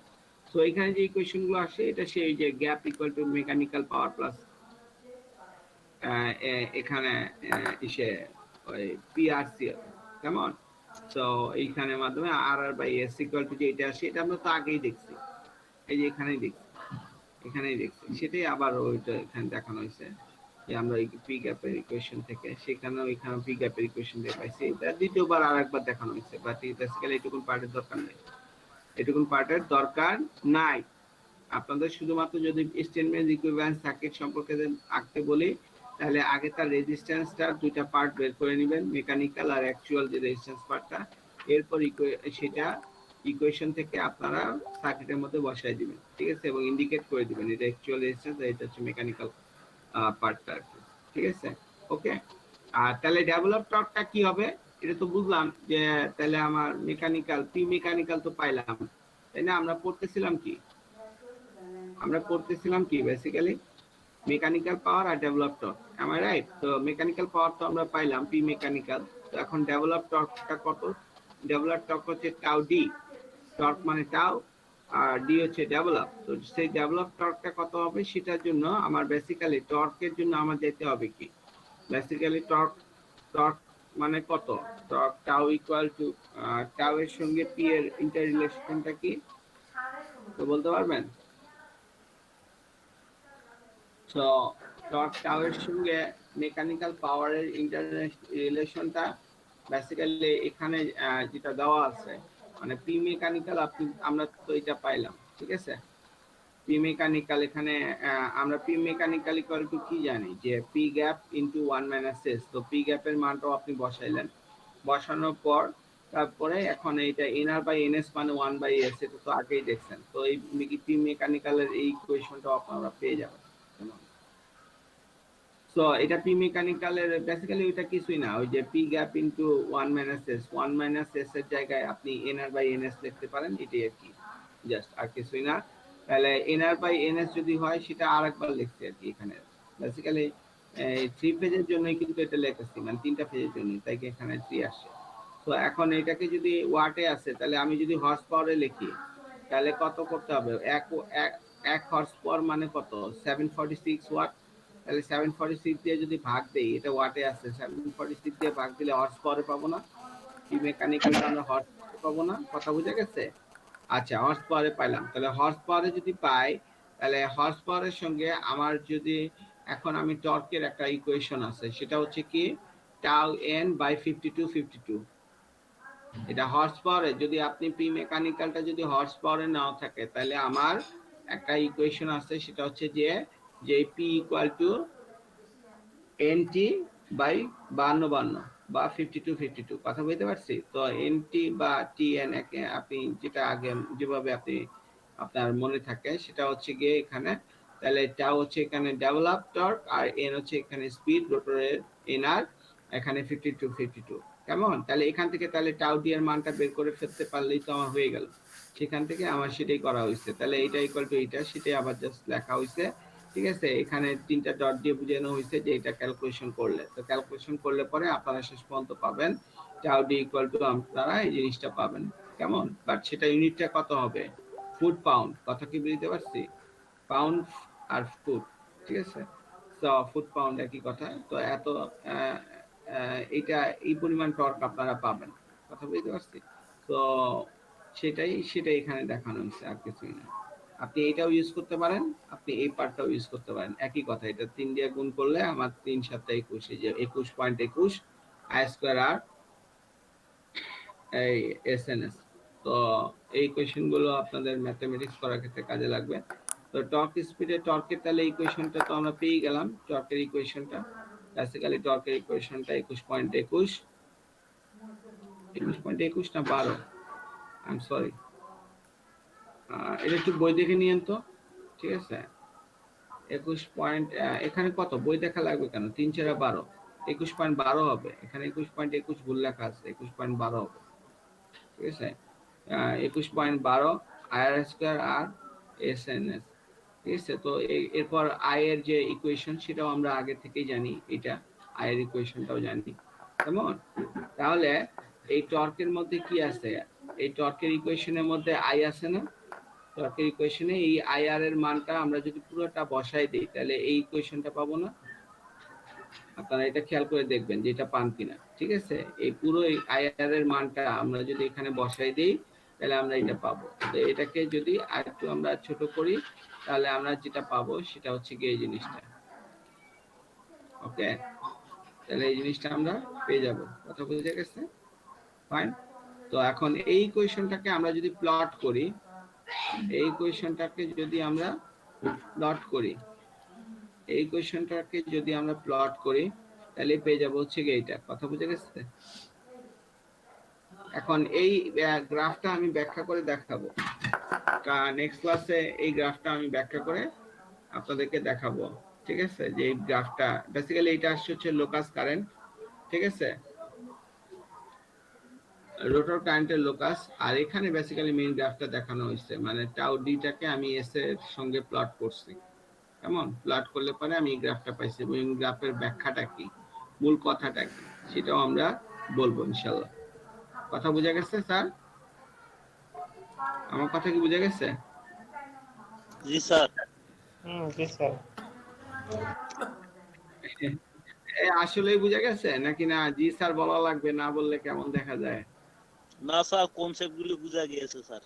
So এখানে যে ইকুয়েশন গুলো আসে এটা সেই যে gap equal to mechanical power plus এখানে ইসে ওই পিআরসিএল, কেমন? তো এইখানের মাধ্যমে R R by S equal to যেটা আসে এটা আমরা তো আগেই দেখছি, এই যে এখানেই দেখছি সেটাই আবার ওইটা এখানে দেখানো হয়েছে যে আমরা এই পি গ্যাপের ইকুয়েশন থেকে সেখানেও এখানে পি গ্যাপের ইকুয়েশন দিয়ে পাইছি। এটা দ্বিতীয়বার আরেকবার দেখানো হয়েছে, বাট বেসিক্যালি এটুকুন পার্টের দরকার নেই, এটুকুন পার্টের দরকার নাই। আপনাদের শুধুমাত্র যদি স্টেইনমেন্ট ইকুইভ্যালেন্স সার্কিট সম্পর্কে আঁকতে বলি তাহলে আগে তার রেজিস্ট্যান্সটা দুইটা পার্ট বের করে নেবেন, মেকানিক্যাল আর অ্যাকচুয়াল যে রেজিস্ট্যান্স পার্টটা, এরপর সেটা ইকুয়েশন থেকে আপনারা সার্কিটের মধ্যে বসায় দিবেন, ঠিক আছে? এবং ইন্ডিকেট করে দিবেন এটা অ্যাকচুয়াল রেজিস্ট্যান্স আর এটা হচ্ছে মেকানিক্যাল পার্টটা, ঠিক আছে? ওকে, আর তাহলে ডেভেলপ টর্কটা কি হবে? এটা তো বুঝলাম যে তাহলে আমার মেকানিক্যাল পি মেকানিক্যাল তো পাইলাম, তাই না? আমরা পড়তেছিলাম কি বেসিক্যালি মেকানিক্যাল পাওয়ার আর develop torque, am I right? তো মেকানিক্যাল পাওয়ার তো আমরা পাইলাম পি মেকানিক্যাল, তো এখন ডেভেলপ টর্কটা কত? ডেভেলপ টর্ক হচ্ছে টাউ ডি, টর্ক মানে টাউ আর ডি হচ্ছে ডেভেলপ। তো সেই ডেভেলপ টর্কটা কত হবে সেটার জন্য আমার বেসিক্যালি টর্কের জন্য আমার যেতে হবে কি, বেসিক্যালি টর্ক মানে কত? Torque tau equal to tau এর সঙ্গে পি এর ইন্টার রিলেশনটা কি তো বলতে পারবেন? তো টর্ক টাউ এর সঙ্গে মেকানিক্যাল পাওয়ারের ইন্টার রিলেশনটা বেসিক্যালি এখানে যেটা দেওয়া আছে মানে পি মেকানিক্যাল, আমরা তো এটা পাইলাম, ঠিক আছে? পি মেকানিক্যাল এখানে আমরা পি মেকানিক্যাল ইকুয়াল টু কি জানি যে P gap into 1 minus S. তো পি গ্যাপের মানটাও আপনি বসাইলেন, বসানোর পর তারপরে এখন এইটা এনআর বাই এনএস মানে 1 বাই এস, এটা তো আগেই দেখছেন। তো এই পি মেকানিক্যালের এই ইকুয়েশনটাও আপনারা পেয়ে যাবেন। সো এটা পি মেকানিক্যালের বেসিক্যালি ওইটা কিছুই না, ওই যে P gap into 1 minus S, 1 minus S এর জায়গায় আপনি এনআর বাই এনএস লিখতে পারেন, এটাই আর কি, জাস্ট আর কিছুই না। তাহলে এনআর বাই এনএস যদি হয় সেটা আরেকবার লিখছি আর কি এখানে বেসিক্যালি 3 ফেজের জন্যই কিন্তু এটা লিখেছি, মানে 3টা ফেজের জন্য, তাই কি এখানে 3 আসে। তো এখন এটাকে যদি ওয়াটে আসে তাহলে আমি যদি হর্স পাওয়ারে লিখি তাহলে কত করতে হবে? এক হর্স পাওয়ার মানে কত? 746 ওয়াট। তাহলে 746 দিয়ে যদি ভাগ দেই, এটা ওয়াটে আছে, 746 দিয়ে ভাগ দিলে হর্স পাওয়ারে পাবো না? কি মেকানিক্যালটা আমরা হর্স পাওয়ারে পাবো না? কথা বুঝে গেছে? আচ্ছা, হর্স পাওয়ারে পাইলাম। তাহলে হর্স পাওয়ারে যদি পাই তাহলে হর্স পাওয়ারের সঙ্গে আমার যদি এখন আমি টর্কের একটা ইকুয়েশন আছে, সেটা হচ্ছে কি টাউ এন বাই 52 এটা হর্স পাওয়ারে, যদি আপনি পি মেকানিক্যালটা যদি হর্স পাওয়ারে নাও থাকে তাহলে আমার একটা ইকুয়েশন আছে, সেটা হচ্ছে যে P equal two N T by 52 বা 52 কথা বলতে পারছি? তো এনটি বা টিএন একে আপনি যেটা আগে যেভাবে আপনি আপনার মনে থাকে সেটা হচ্ছে গিয়ে এখানে, তাহলে টাও হচ্ছে এখানে ডেভেলপ টর্ক আর এন হচ্ছে এখানে স্পিড রোটরের এনআর এখানে 52 কেমন? তাহলে এখান থেকে তাহলে টাউ ডি এর মানটা বের করে ফেলতে পারলেই তো আমার হয়ে গেল। সেখান থেকে আমার সেটাই করা হয়েছে। তাহলে এটা ইকুয়াল টু এটা, সেটাই আবার জাস্ট লেখা হয়েছে। ঠিক আছে, এখানে 3টা ডট দিয়ে বোঝানো হয়েছে যে এটা ক্যালকুলেশন করলে, তো ক্যালকুলেশন করলে পরে আপনারা শেষ পর্যন্ত পাবেন টাউ ডি ইকুয়াল টু আপনারা এই জিনিসটা পাবেন। কেমন? বাট সেটা ইউনিটটা কত হবে? Foot pound. কথা কি বুঝতে পারছি? পাউন্ড আর ফুট, ঠিক আছে? তো ফুট পাউন্ড একই কথা। তো এত এটা এই পরিমাণ টর্ক আপনারা পাবেন। কথা বুঝতে পারছি? তো সেটাই এখানে দেখানো হয়েছে, আর কিছুই না। আপনি এটাও ইউজ করতে পারেন, আপনি এই পার্টটাও ইউজ করতে পারেন, একই কথা। এটা 3 দিয়ে গুণ করলে আমার 3 7 21, এই যে 21.21 আই স্কয়ার আর এই এসএনএস। তো এই কোয়েশ্চেন গুলো আপনাদের ম্যাথমেটিক্স করার ক্ষেত্রে কাজে লাগবে। তো টর্ক স্পিডে টর্কের তাহলে ইকুয়েশনটা তো আমরা পেয়ে গেলাম, টর্কের ইকুয়েশনটা বেসিক্যালি টর্কের ইকুয়েশনটা 21.21 না 12, আই এম সরি, এটা একটু বই দেখে নিয়েন তো, ঠিক আছে? 21 পয়েন্ট, এখানে কত বই দেখা লাগবে কেন? 3 4 12, 21.12 হবে। এখানে 21.21 ভুল লেখা আছে, 21.12 হবে, ঠিক আছে? 21.12 আইআর স্কয়ার আর এসএনএস, ঠিক আছে? তো এরপর আই এর যে ইকুয়েশন সেটাও আমরা আগে থেকেই জানি, এটা আই এর ইকুয়েশনটাও জানি, কেমন? তাহলে এই টর্কের মধ্যে কি আছে? এই টর্কের ইকুয়েশনের মধ্যে আই আছে না? টর্কের ইকুয়েশনে এই আইআর এর মানটা আমরা যদি পুরোটা বসাই দেই তাহলে এই ইকুয়েশনটা পাবো না? আপনারা এটা খেয়াল করে দেখবেন যে এটা পান কিনা, ঠিক আছে? এই পুরো আইআর এর মানটা আমরা যদি এখানে বসাই দেই তাহলে আমরা এটা পাবো। তো এটাকে যদি আরেকটু আমরা ছোট করি তাহলে আমরা যেটা পাবো সেটা হচ্ছে কি এই জিনিসটা। ওকে, তাহলে এই জিনিসটা আমরা পেয়ে যাব। কথা বুঝে গেছে? ফাইন। তো এখন এই ইকুয়েশনটাকে আমরা যদি প্লট করি, এই ইকুয়েশনটাকে যদি আমরা প্লট করি, এই ইকুয়েশনটাকে যদি আমরা প্লট করি তাহলে পেয়ে যাব হচ্ছে কি এইটা। কথা বুঝে গেছে? এখন এই গ্রাফটা আমি ব্যাখ্যা করে দেখাবো, নেক্সট ক্লাসে এই গ্রাফটা আমি ব্যাখ্যা করে আপনাদেরকে দেখাবো, ঠিক আছে? যে এই গ্রাফটা বেসিক্যালি এটা আসছে হচ্ছে লোকাস কারেন্ট, ঠিক আছে? রোটর কারেন্টের লোকাস, আর এখানে বেসিক্যালি মেইন গ্রাফটা দেখানো হয়েছে, মানে টাউ ডিটাকে আমি এস এর সঙ্গে প্লট করছি। কেমন? প্লট করলে পরে আমি এই গ্রাফটা পাইছি, এবং এই গ্রাফের ব্যাখ্যাটা কি, মূল কথাটা কি, সেটাও আমরা বলবো ইনশাআল্লাহ। কথা বুঝা গেছে স্যার? আমার কথা কি বুঝা গেছে? জি স্যার। জি স্যার। আসলেই বুঝা গেছে নাকি না জি স্যার বলা লাগবে, না বললে কেমন দেখা যায়? না স্যার, কনসেপ্ট গুলো বুঝা গিয়েছে স্যার।